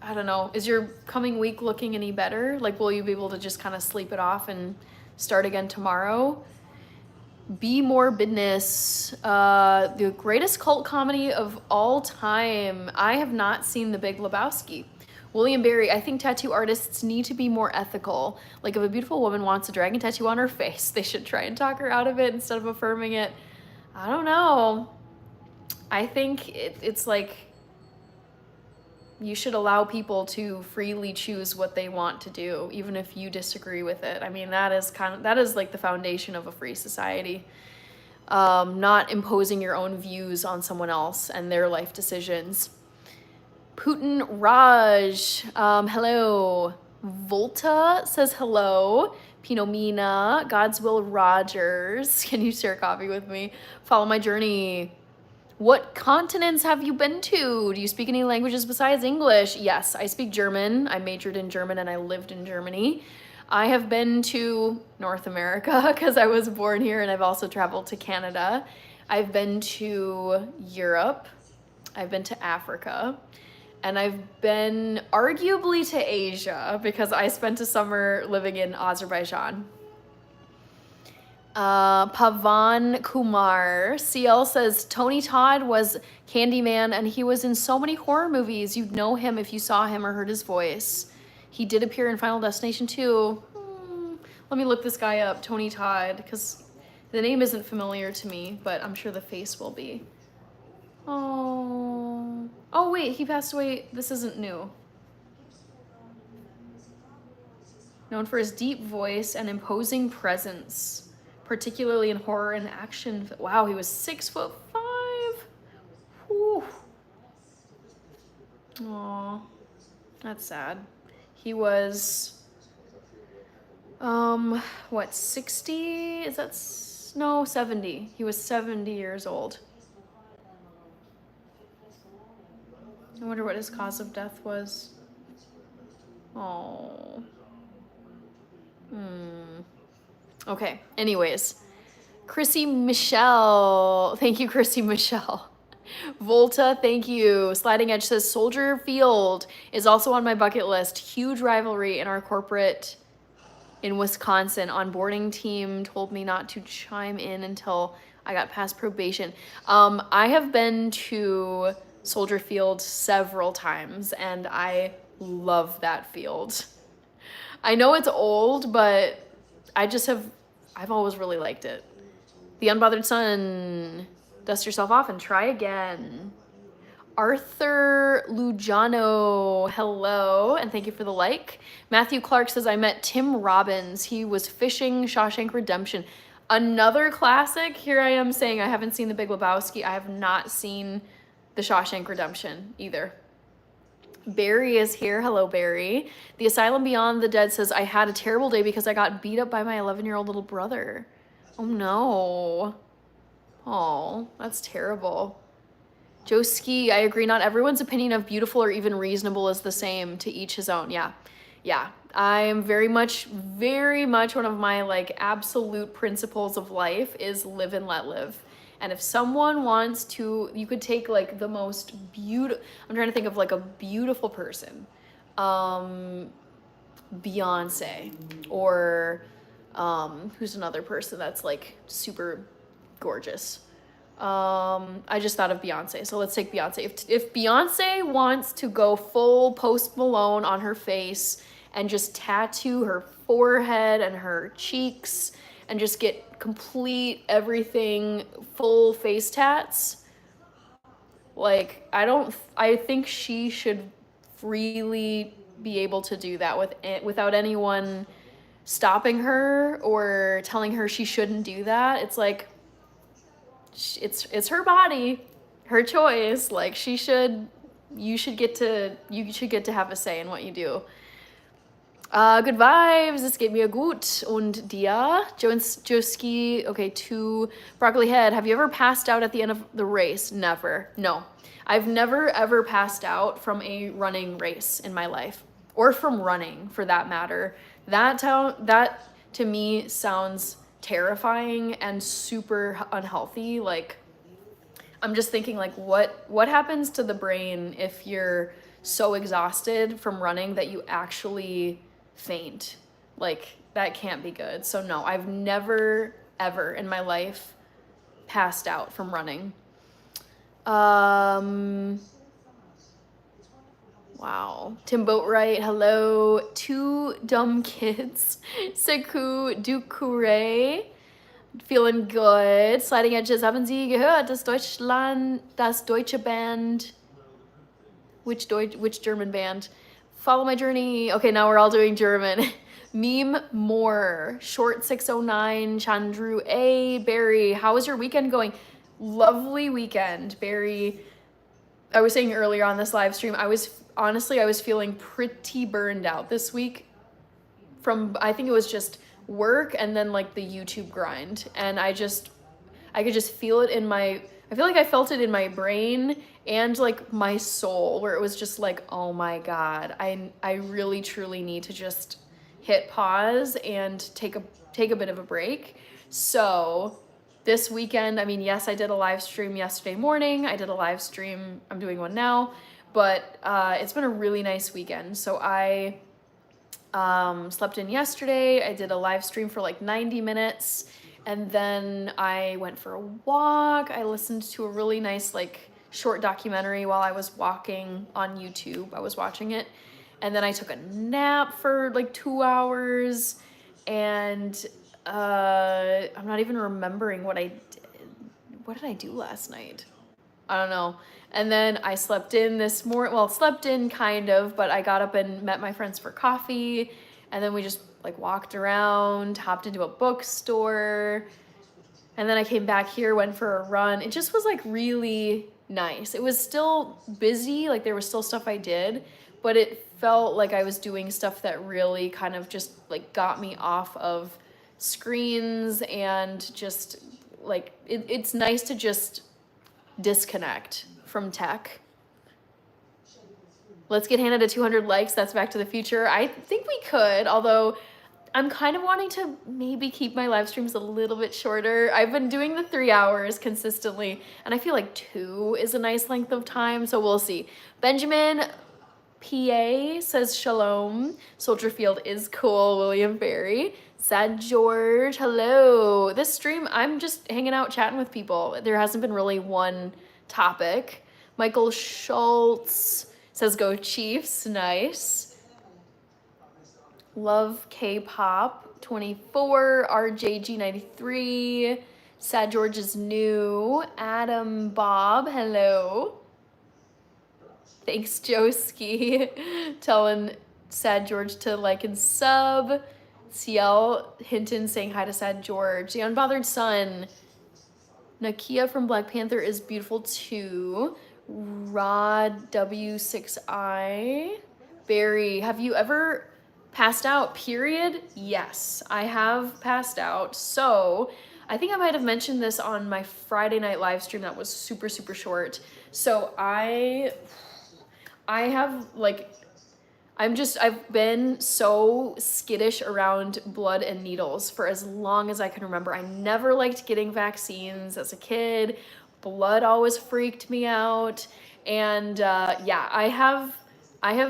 I don't know, is your coming week looking any better? Like, will you be able to just kind of sleep it off and start again tomorrow? Be More Business, the greatest cult comedy of all time. I have not seen The Big Lebowski. William Barry, I think tattoo artists need to be more ethical. Like if a beautiful woman wants a dragon tattoo on her face, they should try and talk her out of it instead of affirming it. I don't know. I think it's like you should allow people to freely choose what they want to do, even if you disagree with it. I mean, that is like the foundation of a free society. Not imposing your own views on someone else and their life decisions. Putin Raj, hello. Volta says hello. Pinot Mina, God's Will Rogers. Can you share coffee with me? Follow my journey. What continents have you been to? Do you speak any languages besides English? Yes, I speak German. I majored in German and I lived in Germany. I have been to North America because I was born here, and I've also traveled to Canada. I've been to Europe. I've been to Africa. And I've been arguably to Asia because I spent a summer living in Azerbaijan. Pavan Kumar, CL says, Tony Todd was Candyman and he was in so many horror movies. You'd know him if you saw him or heard his voice. He did appear in Final Destination 2. Let me look this guy up, Tony Todd, because the name isn't familiar to me, but I'm sure the face will be. Oh wait, he passed away. This isn't new. known for his deep voice and imposing presence, particularly in horror and action. Wow, he was 6'5". Whew. Aw, that's sad. He was, what, 60? Is that, no, 70. He was 70 years old. I wonder what his cause of death was. Oh. Okay, anyways. Chrissy Michelle. Thank you, Chrissy Michelle. Volta, thank you. Sliding Edge says Soldier Field is also on my bucket list. Huge rivalry in our corporate in Wisconsin. Onboarding team told me not to chime in until I got past probation. I have been to Soldier Field several times and I love that field. I know it's old, but I've always really liked it. The Unbothered Sun, dust yourself off and try again. Arthur Lujano, hello, and thank you for the like. Matthew Clark says, I met Tim Robbins. He was fishing Shawshank Redemption. Another classic. Here I am saying I haven't seen The Big Lebowski. I have not seen The Shawshank Redemption either. Barry is here. Hello, Barry. The Asylum Beyond the Dead says, I had a terrible day because I got beat up by my 11-year-old little brother. Oh, no. Oh, that's terrible. Joe Ski, I agree. Not everyone's opinion of beautiful or even reasonable is the same. To each his own. Yeah. I am very much one of my like absolute principles of life is live and let live. And if someone wants to, you could take like the most beautiful, I'm trying to think of like a beautiful person. Beyonce, or who's another person that's like super gorgeous? I just thought of Beyonce, so let's take Beyonce. If Beyonce wants to go full Post Malone on her face and just tattoo her forehead and her cheeks and just get complete everything, full face tats, like I think she should freely be able to do that without anyone stopping her or telling her she shouldn't do that. It's like, it's her body, her choice. Like you should get to have a say in what you do. Good vibes, es geht mir gut. Und dir? Joski, okay, to Broccoli Head, have you ever passed out at the end of the race? Never. No. I've never ever passed out from a running race in my life. Or from running, for that matter. That to me sounds terrifying and super unhealthy. Like, I'm just thinking like what happens to the brain if you're so exhausted from running that you actually faint? Like, that can't be good. So no, I've never ever in my life passed out from running. Wow. Tim Boatwright, hello. Two dumb kids. Seku Dukure. Feeling good. Sliding Edges, haben Sie gehört, dass das deutsche Band, which German band? Follow My Journey. Okay, now we're all doing German. Meme More. Short 609. Chandru A. Barry, how was your weekend going? Lovely weekend, Barry. I was saying earlier on this live stream, I was feeling pretty burned out this week from, I think it was just work and then like the YouTube grind. And I could just feel it I feel like I felt it in my brain and like my soul, where it was just like, oh my God, I really truly need to just hit pause and take a bit of a break. So this weekend, I mean, yes, I did a live stream yesterday morning. I did a live stream, I'm doing one now, but it's been a really nice weekend. So I slept in yesterday. I did a live stream for like 90 minutes, and then I went for a walk. I listened to a really nice like short documentary while I was walking on YouTube. I was watching it, and then I took a nap for like 2 hours, and I'm not even remembering what I did. What did I do last night? I don't know. And then I slept in this morning. Well, slept in kind of, but I got up and met my friends for coffee. And then we just like walked around, hopped into a bookstore. And then I came back here, went for a run. It just was like really nice. It was still busy, like there was still stuff I did, but it felt like I was doing stuff that really kind of just like got me off of screens and just like it's nice to just disconnect from tech. Let's get Hannah to 200 likes. That's Back to the Future. I think we could, although I'm kind of wanting to maybe keep my live streams a little bit shorter. I've been doing the 3 hours consistently, and I feel like 2 is a nice length of time, so we'll see. Benjamin PA says shalom. Soldier Field is cool. William Barry. Sad George, hello. This stream, I'm just hanging out chatting with people. There hasn't been really one topic. Michael Schultz says go Chiefs, nice. Love K-pop 24, RJG93, Sad George is new, Adam Bob, hello. Thanks Joski, telling Sad George to like and sub. CL Hinton saying hi to Sad George. The Unbothered Son. Nakia from Black Panther is beautiful too. Rod W6I. Barry, have you ever passed out, period? Yes, I have passed out. So I think I might have mentioned this on my Friday night live stream that was super, super short. So I have like, I've been so skittish around blood and needles for as long as I can remember. I never liked getting vaccines as a kid. Blood always freaked me out. And yeah, I have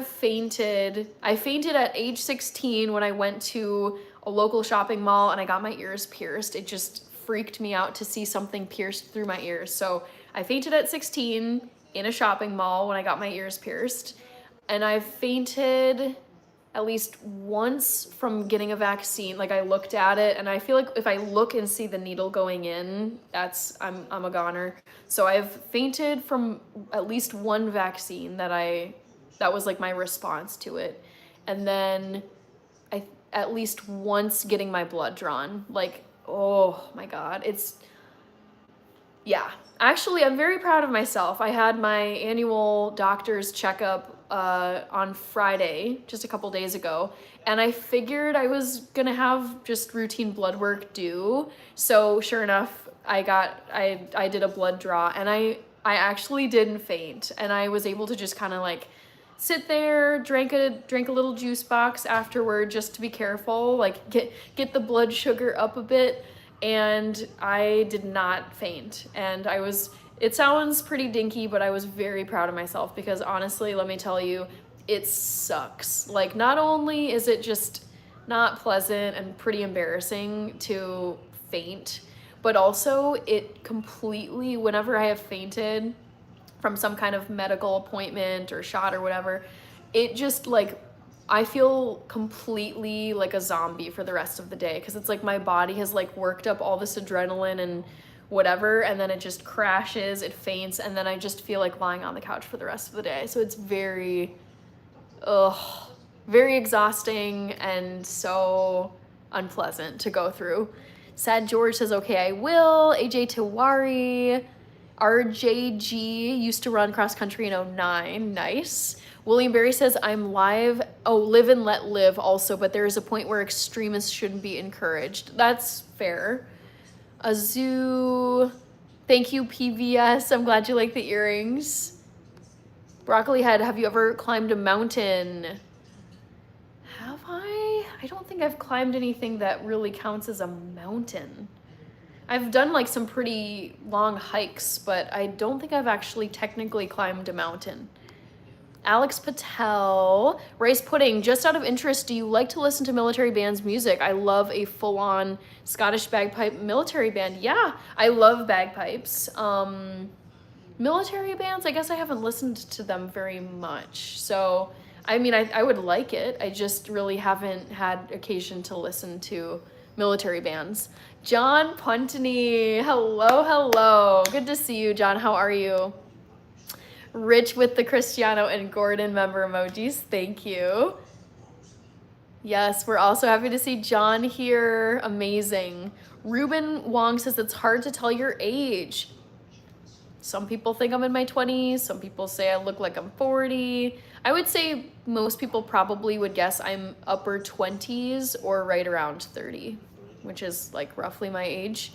fainted. I fainted at age 16 when I went to a local shopping mall and I got my ears pierced. It just freaked me out to see something pierced through my ears. So I fainted at 16 in a shopping mall when I got my ears pierced. And I've fainted at least once from getting a vaccine. Like I looked at it and I feel like if I look and see the needle going in, I'm a goner. So I've fainted from at least one vaccine that was like my response to it. And then at least once getting my blood drawn. Like, oh my God, yeah. Actually, I'm very proud of myself. I had my annual doctor's checkup on Friday, just a couple days ago, and I figured I was gonna have just routine blood work due. So sure enough, I did a blood draw, and I actually didn't faint, and I was able to just kind of like sit there, drank a little juice box afterward just to be careful, like get the blood sugar up a bit, and I did not faint. And it sounds pretty dinky, but I was very proud of myself because honestly, let me tell you, it sucks. Like not only is it just not pleasant and pretty embarrassing to faint, but also it completely, whenever I have fainted from some kind of medical appointment or shot or whatever, it just like, I feel completely like a zombie for the rest of the day because it's like my body has like worked up all this adrenaline and whatever, and then it just crashes, it faints, and then I just feel like lying on the couch for the rest of the day. So it's very exhausting and so unpleasant to go through. Sad George says, okay, I will. AJ Tiwari. RJG used to run cross country in 2009. Nice. William Barry says, I'm live. Oh, live and let live also, but there is a point where extremists shouldn't be encouraged. That's fair. Azu, thank you, PVS. I'm glad you like the earrings. Broccoli Head, have you ever climbed a mountain? Have I? I don't think I've climbed anything that really counts as a mountain. I've done like some pretty long hikes, but I don't think I've actually technically climbed a mountain. Alex Patel, Rice Pudding, just out of interest, do you like to listen to military bands' music? I love a full-on Scottish bagpipe military band. Yeah, I love bagpipes. Military bands, I guess I haven't listened to them very much. So, I mean, I would like it. I just really haven't had occasion to listen to military bands. John Puntney, hello. Good to see you, John. How are you? Rich with the Cristiano and Gordon member emojis. Thank you. Yes, we're also happy to see John here. Amazing. Ruben Wong says it's hard to tell your age. Some people think I'm in my 20s. Some people say I look like I'm 40. I would say most people probably would guess I'm upper 20s or right around 30, which is like roughly my age.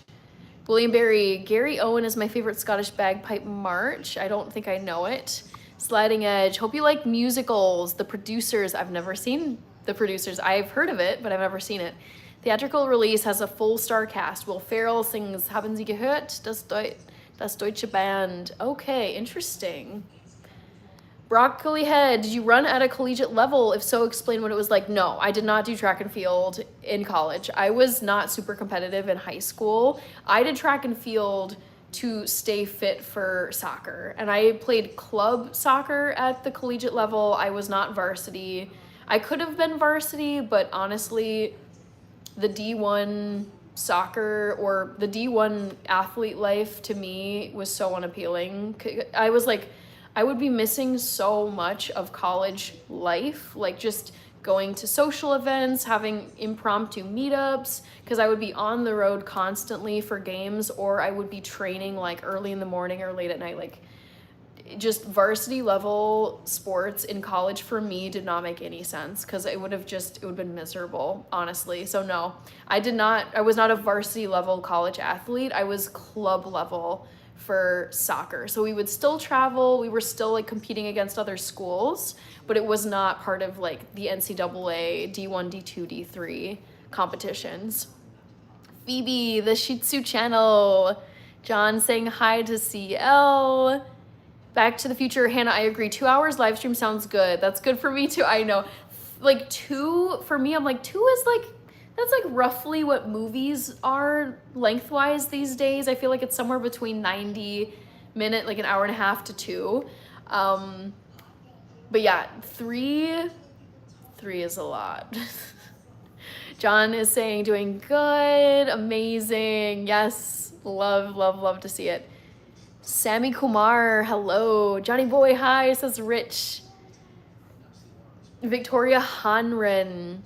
William Barry, Gary Owen is my favorite Scottish bagpipe march. I don't think I know it. Sliding Edge, hope you like musicals. The Producers, I've never seen The Producers. I've heard of it, but I've never seen it. Theatrical release has a full star cast. Will Ferrell sings Haben Sie gehört? Das Deutsche Band. Okay, interesting. Broccoli Head, did you run at a collegiate level? If so, explain what it was like. No, I did not do track and field in college. I was not super competitive in high school. I did track and field to stay fit for soccer. And I played club soccer at the collegiate level. I was not varsity. I could have been varsity, but honestly, the D1 soccer or the D1 athlete life to me was so unappealing. I was like, I would be missing so much of college life, like just going to social events, having impromptu meetups, because I would be on the road constantly for games, or I would be training like early in the morning or late at night. Like just varsity level sports in college for me did not make any sense, because it would have been miserable, honestly. So no, I was not a varsity level college athlete. I was club level for soccer. So we would still travel. We were still like competing against other schools, but it was not part of like the NCAA D1, D2, D3 competitions. Phoebe, the Shih Tzu channel. John saying hi to CL. Back to the Future, Hannah, I agree. 2 hours live stream sounds good. That's good for me too. I know. Like 2, for me, I'm like 2 is like, that's like roughly what movies are lengthwise these days. I feel like it's somewhere between 90 minute, like an hour and a half to 2. But yeah, 3 is a lot. John is saying doing good, amazing. Yes, love to see it. Sammy Kumar, hello. Johnny Boy, hi, says Rich. Victoria Hanren.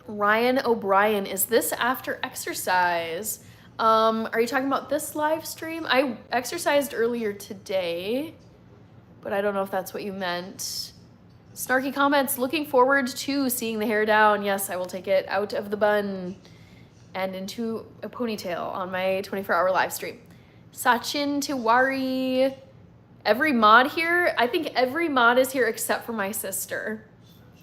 Ryan O'Brien, is this after exercise? Are you talking about this live stream? I exercised earlier today, but I don't know if that's what you meant. Snarky comments, looking forward to seeing the hair down. Yes, I will take it out of the bun and into a ponytail on my 24-hour live stream. Sachin Tiwari, every mod here, I think every mod is here except for my sister.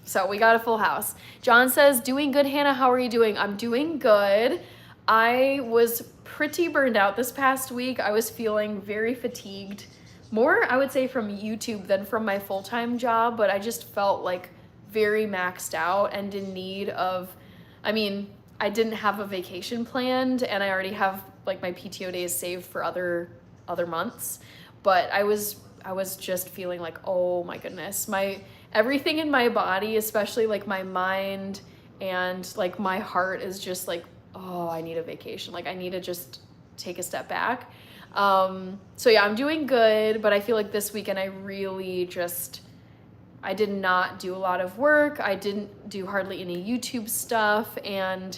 So we got a full house. John says, doing good, Hannah, how are you doing? I'm doing good. I was pretty burned out this past week. I was feeling very fatigued. More, I would say, from YouTube than from my full-time job, but I just felt like very maxed out and in need of, I mean, I didn't have a vacation planned and I already have like my PTO days saved for other months, but I was just feeling like, oh my goodness, everything in my body, especially like my mind and like my heart is just like, oh, I need a vacation. Like I need to just take a step back. So yeah, I'm doing good, but I feel like this weekend I did not do a lot of work. I didn't do hardly any YouTube stuff, and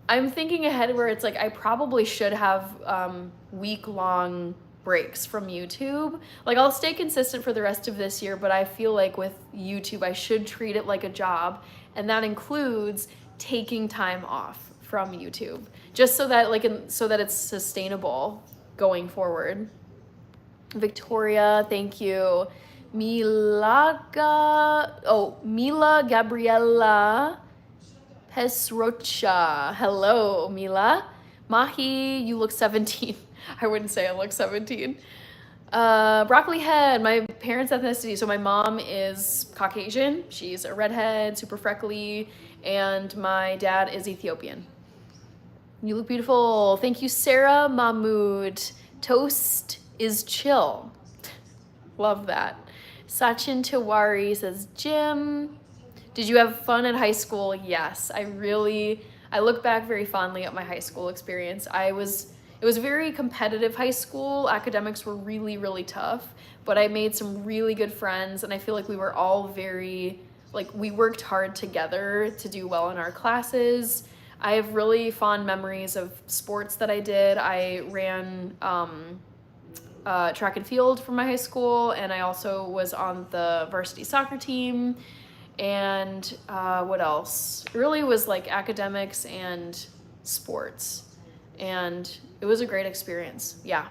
I'm thinking ahead where it's like I probably should have week-long breaks from YouTube. Like I'll stay consistent for the rest of this year, but I feel like with YouTube I should treat it like a job, and that includes taking time off from YouTube, just so that it's sustainable going forward. Victoria, thank you. Mila Gabriela Pesrocha. Hello, Mila. Mahi, you look 17. I wouldn't say I look 17. Broccoli Head, my parents' ethnicity. So my mom is Caucasian. She's a redhead, super freckly, and my dad is Ethiopian. You look beautiful. Thank you, Sarah Mahmood. Toast is chill. Love that. Sachin Tiwari says, Jim, did you have fun at high school? Yes, I look back very fondly at my high school experience. It was a very competitive high school. Academics were really, really tough, but I made some really good friends, and I feel like we were all very like we worked hard together to do well in our classes. I have really fond memories of sports that I did. I ran track and field for my high school, and I also was on the varsity soccer team. And what else? It really was like academics and sports, and it was a great experience. Yeah.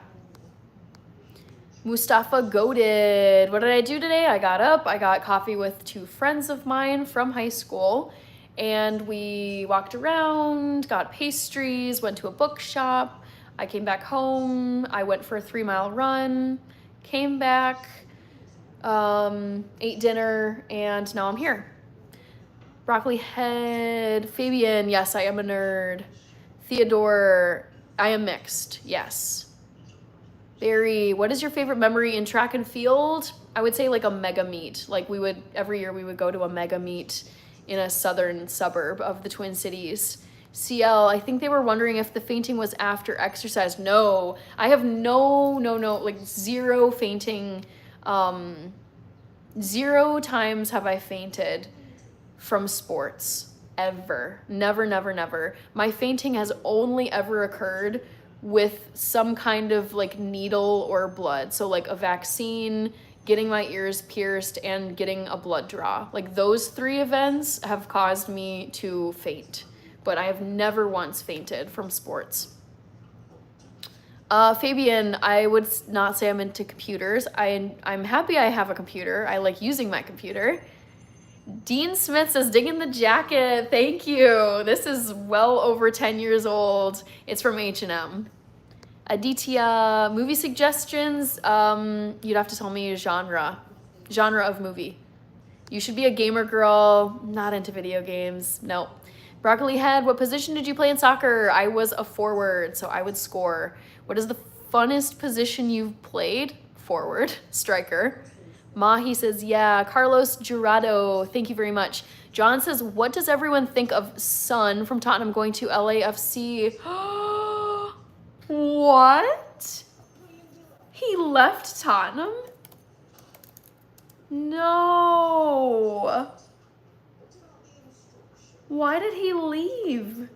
Mustafa goated. What did I do today? I got up, I got coffee with 2 friends of mine from high school, and we walked around, got pastries, went to a bookshop. I came back home, I went for a 3-mile run, came back, ate dinner, and now I'm here. Broccoli head, Fabian, yes, I am a nerd. Theodore, I am mixed, yes. Barry, what is your favorite memory in track and field? I would say like a mega meet. Like every year we would go to a mega meet in a southern suburb of the Twin Cities. CL, I think they were wondering if the fainting was after exercise. No, I have no, like 0 fainting. 0 times have I fainted from sports, ever. Never. My fainting has only ever occurred with some kind of like needle or blood. So like a vaccine, getting my ears pierced, and getting a blood draw. Like those 3 events have caused me to faint, but I have never once fainted from sports. Fabian, I would not say I'm into computers. I'm happy I have a computer. I like using my computer. Dean Smith says, digging the jacket. Thank you. This is well over 10 years old. It's from H&M. Aditya, movie suggestions. You'd have to tell me genre of movie. You should be a gamer girl, not into video games. No. Broccoli head, what position did you play in soccer? I was a forward, so I would score. What is the funnest position you've played? Forward, striker. Mahi says, yeah. Carlos Jurado, thank you very much. John says, what does everyone think of Son from Tottenham going to LAFC? What? He left Tottenham? No. Why did he leave?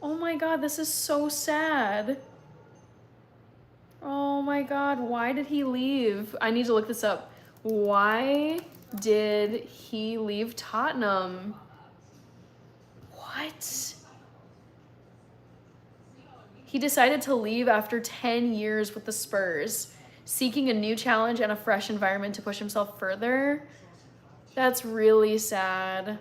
Oh my God, this is so sad. Oh my God, why did he leave? I need to look this up. Why did he leave Tottenham? What? He decided to leave after 10 years with the Spurs, seeking a new challenge and a fresh environment to push himself further. That's really sad.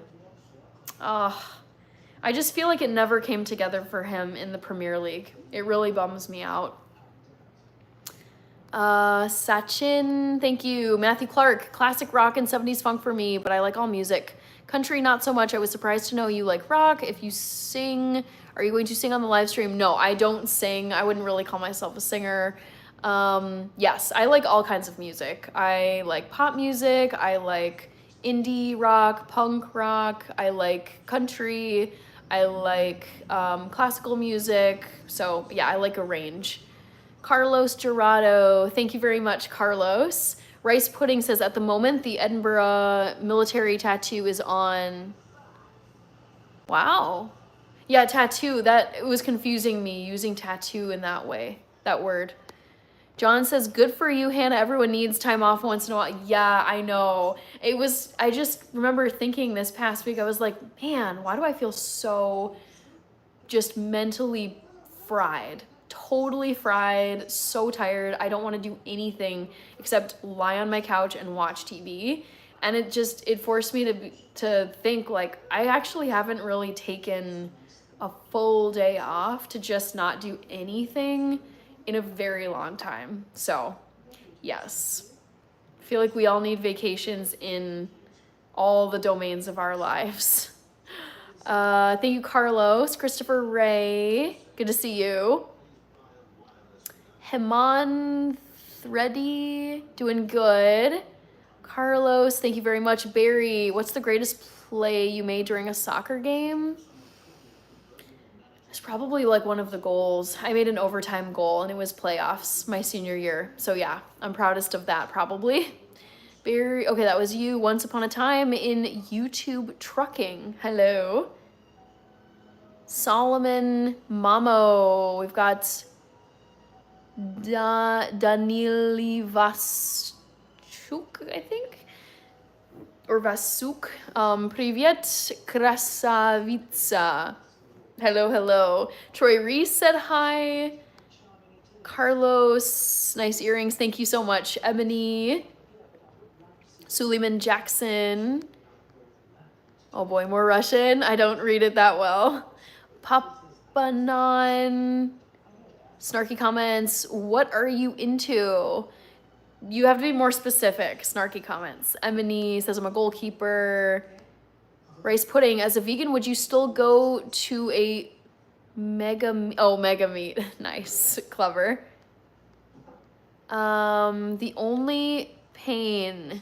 I just feel like it never came together for him in the Premier League. It really bums me out. Sachin, thank you. Matthew Clark, classic rock and 70s funk for me, but I like all music. Country, not so much. I was surprised to know you like rock. If you sing, are you going to sing on the live stream? No, I don't sing. I wouldn't really call myself a singer. Yes, I like all kinds of music. I like pop music. I like indie rock, punk rock. I like country. I like classical music. So yeah, I like a range. Carlos Gerardo, thank you very much, Carlos. Rice Pudding says, at the moment, the Edinburgh military tattoo is on. Wow. Yeah, tattoo. It was confusing me using tattoo in that way, that word. John says, good for you, Hannah. Everyone needs time off once in a while. Yeah, I know. I just remember thinking this past week, I was like, man, why do I feel so just mentally fried? Totally fried, so tired. I don't want to do anything except lie on my couch and watch TV. And it forced me to think, like, I actually haven't really taken a full day off to just not do anything in a very long time. So yes, I feel like we all need vacations in all the domains of our lives. Thank you, Carlos. Christopher Ray, good to see you. Heman Thready, doing good. Carlos, thank you very much. Barry, what's the greatest play you made during a soccer game? It's probably like one of the goals. I made an overtime goal and it was playoffs my senior year. So yeah, I'm proudest of that probably. Barry, okay, that was you. Once upon a time in YouTube trucking. Hello. Solomon Mamo. We've got Danili Vaschuk, I think, or Vasuk. Privyet Krasavica. Hello, hello. Troy Reese said hi. Carlos, nice earrings. Thank you so much. Ebony. Suleiman Jackson. Oh boy, more Russian. I don't read it that well. Papanon. Snarky comments. What are you into? You have to be more specific. Snarky comments. Emily says I'm a goalkeeper. Rice pudding. As a vegan, would you still go to a mega meat? Nice. Clever. The only pain.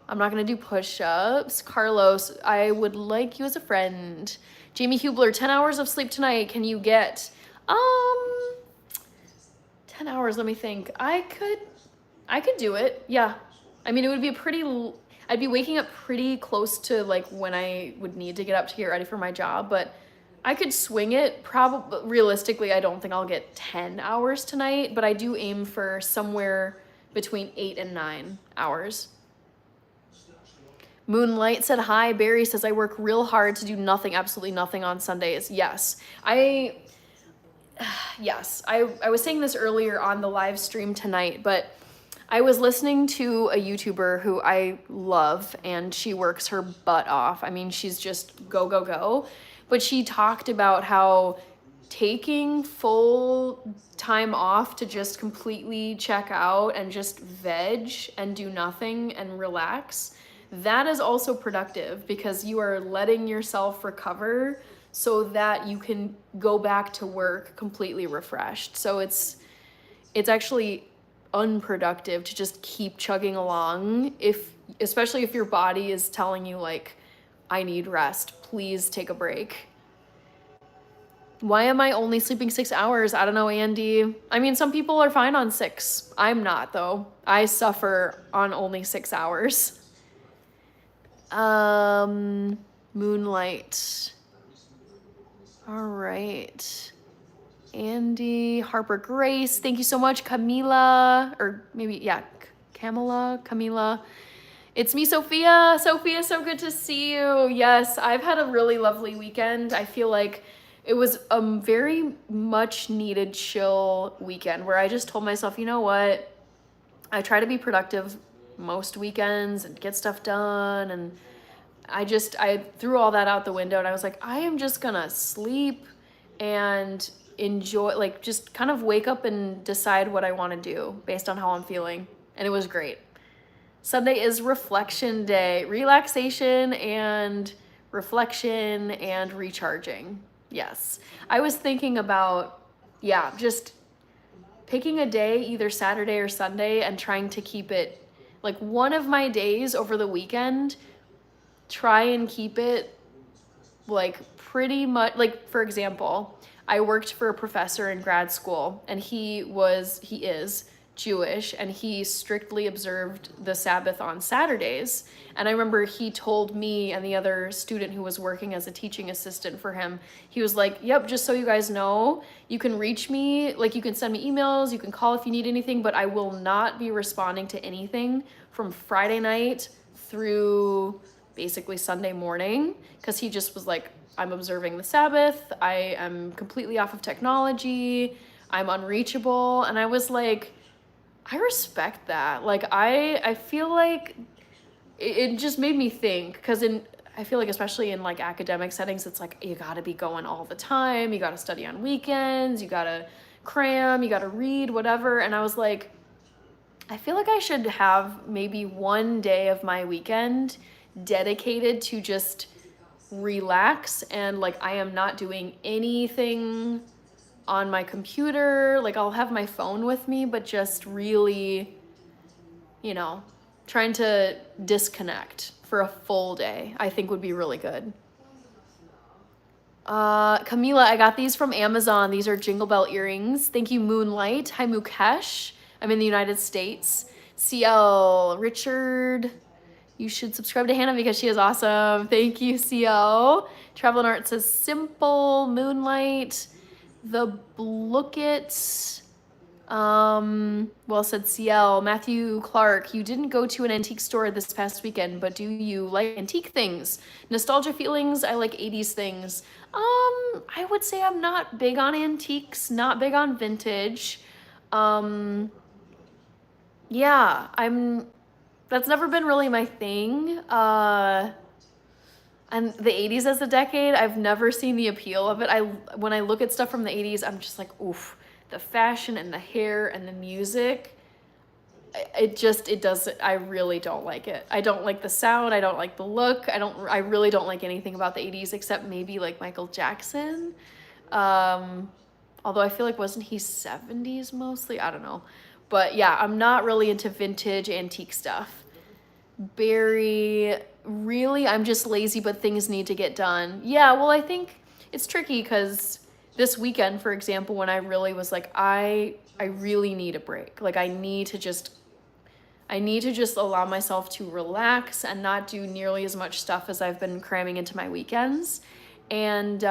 I'm not gonna do push-ups. Carlos, I would like you as a friend. Jamie Hubler, 10 hours of sleep tonight. Can you get 10 hours, let me think. I could do it. Yeah. I mean, it would be I'd be waking up pretty close to like when I would need to get up to get ready for my job, but I could swing it. Probably realistically, I don't think I'll get 10 hours tonight, but I do aim for somewhere between 8 and 9 hours. Moonlight said hi. Barry says I work real hard to do nothing, absolutely nothing on Sundays. Yes. I was saying this earlier on the live stream tonight, but I was listening to a YouTuber who I love, and she works her butt off. I mean, she's just go, go, go. But she talked about how taking full time off to just completely check out and just veg and do nothing and relax, that is also productive because you are letting yourself recover so that you can go back to work completely refreshed. So it's actually unproductive to just keep chugging along, especially if your body is telling you like, I need rest, please take a break. Why am I only sleeping 6 hours? I don't know, Andy. I mean, some people are fine on 6. I'm not though. I suffer on only 6 hours. Moonlight. All right. Andy, Harper Grace, thank you so much. Camila, or maybe, yeah, Camila. It's me, Sophia. Sophia, so good to see you. Yes, I've had a really lovely weekend. I feel like it was a very much needed chill weekend where I just told myself, you know what? I try to be productive most weekends and get stuff done, and I threw all that out the window and I was like, I am just gonna sleep and enjoy, like just kind of wake up and decide what I want to do based on how I'm feeling. And it was great. Sunday is reflection day, relaxation and reflection and recharging. Yes. I was thinking about, just picking a day, either Saturday or Sunday, and trying to keep it like one of my days over the weekend, try and keep it like pretty much, like for example, I worked for a professor in grad school, and he is Jewish, and he strictly observed the Sabbath on Saturdays. And I remember he told me and the other student who was working as a teaching assistant for him, he was like, yep, just so you guys know, you can reach me, like you can send me emails, you can call if you need anything, but I will not be responding to anything from Friday night through basically Sunday morning, because he just was like, I'm observing the Sabbath, I am completely off of technology, I'm unreachable. And I was like, I respect that. Like, I feel like it just made me think, because I feel like especially in like academic settings, it's like you gotta be going all the time, you gotta study on weekends, you gotta cram, you gotta read, whatever. And I was like, I feel like I should have maybe one day of my weekend dedicated to just relax, and like I am not doing anything on my computer. Like I'll have my phone with me, but just really, trying to disconnect for a full day, I think would be really good. Camila, I got these from Amazon. These are Jingle Bell earrings. Thank you, Moonlight. Hi, Mukesh. I'm in the United States. CL, Richard, you should subscribe to Hannah because she is awesome. Thank you, CL. Travel and Art says simple, Moonlight, the Blookit. Well said, CL. Matthew Clark, you didn't go to an antique store this past weekend, but do you like antique things? Nostalgia feelings, I like 80s things. I would say I'm not big on antiques, not big on vintage. Yeah, that's never been really my thing. And the 80s as a decade, I've never seen the appeal of it. When I look at stuff from the 80s, I'm just like, oof, the fashion and the hair and the music. It doesn't, I really don't like it. I don't like the sound, I don't like the look, I really don't like anything about the 80s except maybe like Michael Jackson. Although I feel like wasn't he 70s mostly? I don't know. But yeah, I'm not really into vintage antique stuff. Barry, really, I'm just lazy, but things need to get done. Yeah, well, I think it's tricky because this weekend, for example, when I really was like, I really need a break. Like I need to just allow myself to relax and not do nearly as much stuff as I've been cramming into my weekends. And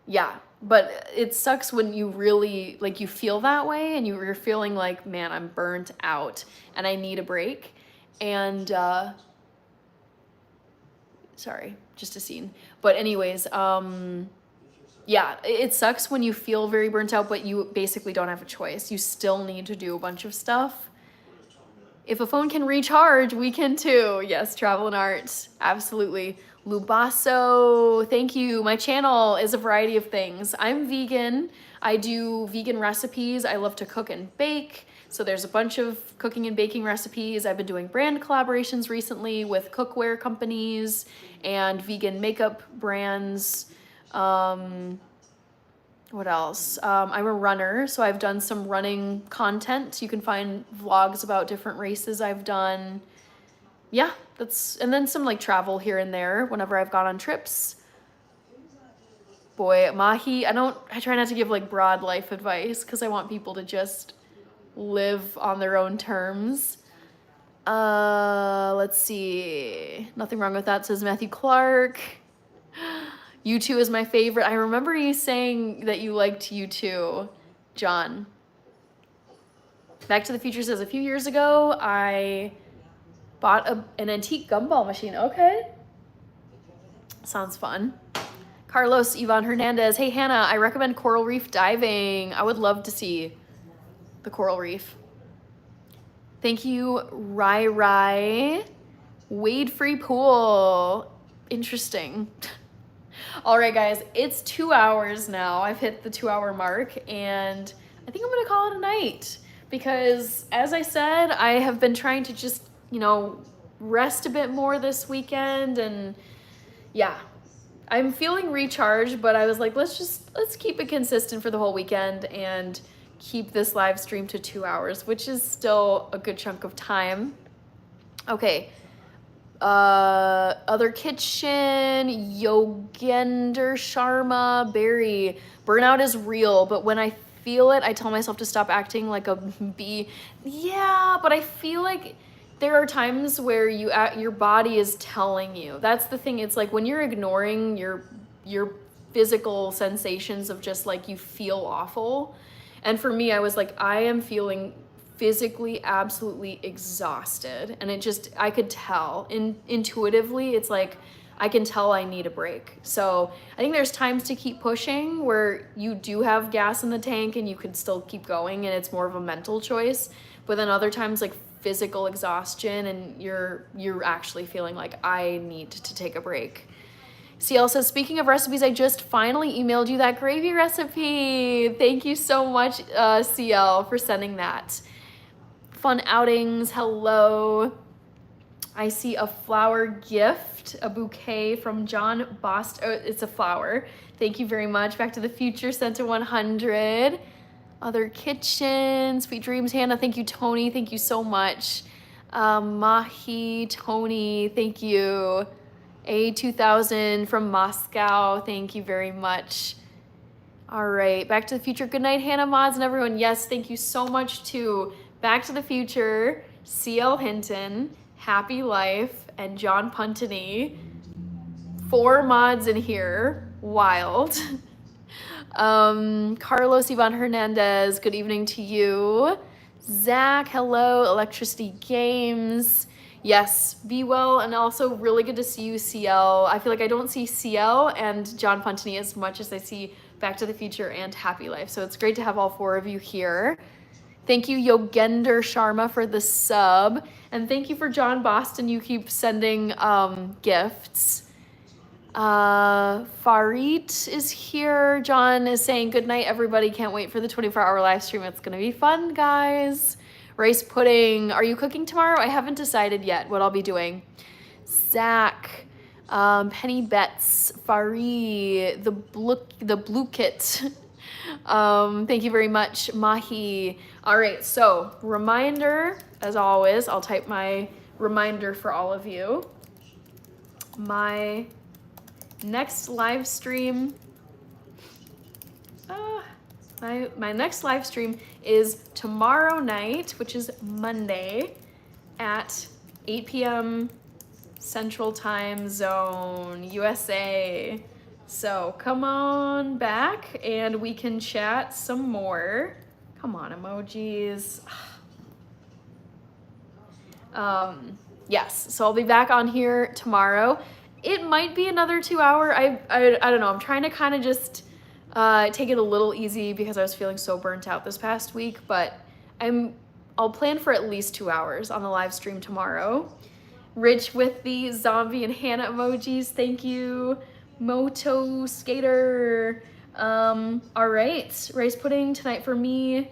yeah, but it sucks when you really, like, you feel that way and you're feeling like, man, I'm burnt out and I need a break. And sorry, just a scene. But anyways, yeah, it sucks when you feel very burnt out, but you basically don't have a choice. You still need to do a bunch of stuff. If a phone can recharge, we can too. Yes, Travel and Art, absolutely. Lubasso, thank you. My channel is a variety of things. I'm vegan. I do vegan recipes. I love to cook and bake. So there's a bunch of cooking and baking recipes. I've been doing brand collaborations recently with cookware companies and vegan makeup brands. What else? I'm a runner, so I've done some running content. You can find vlogs about different races I've done. Yeah, and then some like travel here and there whenever I've gone on trips. Boy, Mahi, I try not to give like broad life advice because I want people to just live on their own terms. Let's see. Nothing wrong with that, says Matthew Clark. U2 is my favorite. I remember you saying that you liked U2, John. Back to the Future says, a few years ago, I bought an antique gumball machine. Okay. Sounds fun. Carlos Ivan Hernandez. Hey, Hannah, I recommend coral reef diving. I would love to see the coral reef. Thank you, Rai. Wade-free pool. Interesting. All right, guys, it's 2 hours now. I've hit the 2-hour mark, and I think I'm gonna call it a night because, as I said, I have been trying to just, rest a bit more this weekend, and yeah, I'm feeling recharged, but I was like, let's keep it consistent for the whole weekend and keep this live stream to 2 hours, which is still a good chunk of time. Okay. Other Kitchen, Yogender Sharma, Barry. Burnout is real, but when I feel it, I tell myself to stop acting like a bee. Yeah, but I feel like there are times where your body is telling you. That's the thing. It's like when you're ignoring your physical sensations of just like you feel awful. And for me, I was like, I am feeling physically absolutely exhausted, and I could tell intuitively, it's like I can tell I need a break. So I think there's times to keep pushing where you do have gas in the tank and you can still keep going, and it's more of a mental choice. But then other times, like physical exhaustion, and you're actually feeling like I need to take a break. CL says, speaking of recipes, I just finally emailed you that gravy recipe. Thank you so much, CL, for sending that. Fun outings, hello. I see a flower gift, a bouquet from John Bost. Oh, it's a flower. Thank you very much. Back to the Future sent to 100. Other Kitchen, Sweet Dreams, Hannah. Thank you, Tony. Thank you so much. Mahi, Tony, thank you. A2000 from Moscow. Thank you very much. All right, Back to the Future. Good night, Hannah Mods and everyone. Yes, thank you so much to Back to the Future, CL Hinton, Happy Life, and John Puntany. 4 mods in here. Wild. Carlos Ivan Hernandez, good evening to you. Zach, hello. Electricity Games. Yes, be well, and also really good to see you, CL. I feel like I don't see CL and John Puntany as much as I see Back to the Future and Happy Life, so it's great to have all 4 of you here. Thank you, Yogender Sharma, for the sub, and thank you for John Boston. You keep sending gifts. Farit is here. John is saying good night, everybody. Can't wait for the 24-hour live stream. It's gonna be fun, guys. Rice pudding. Are you cooking tomorrow? I haven't decided yet what I'll be doing. Zach, Penny Betts, Fari, the Blue Kit. Thank you very much, Mahi. All right, so reminder, as always, I'll type my reminder for all of you. My next live stream, my next live stream is tomorrow night, which is Monday at 8 p.m. Central Time Zone, USA. So come on back and we can chat some more. Come on, emojis. Yes, so I'll be back on here tomorrow. It might be another 2 hour. I don't know. I'm trying to kind of just take it a little easy because I was feeling so burnt out this past week, but I'll plan for at least 2 hours on the live stream tomorrow. Rich with the zombie and Hannah emojis. Thank you. Moto Skater. All right. Rice pudding tonight for me.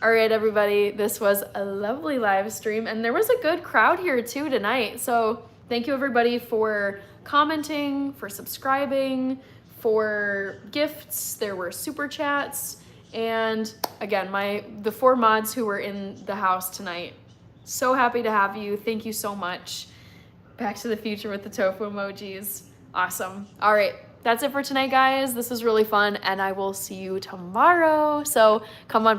All right, everybody. This was a lovely live stream, and there was a good crowd here too tonight. So thank you, everybody, for commenting, for subscribing, for gifts. There were super chats, and again, the 4 mods who were in the house tonight. So happy to have you. Thank you so much. Back to the Future with the tofu emojis. Awesome. All right, that's it for tonight, guys. This was really fun, and I will see you tomorrow. So come on back.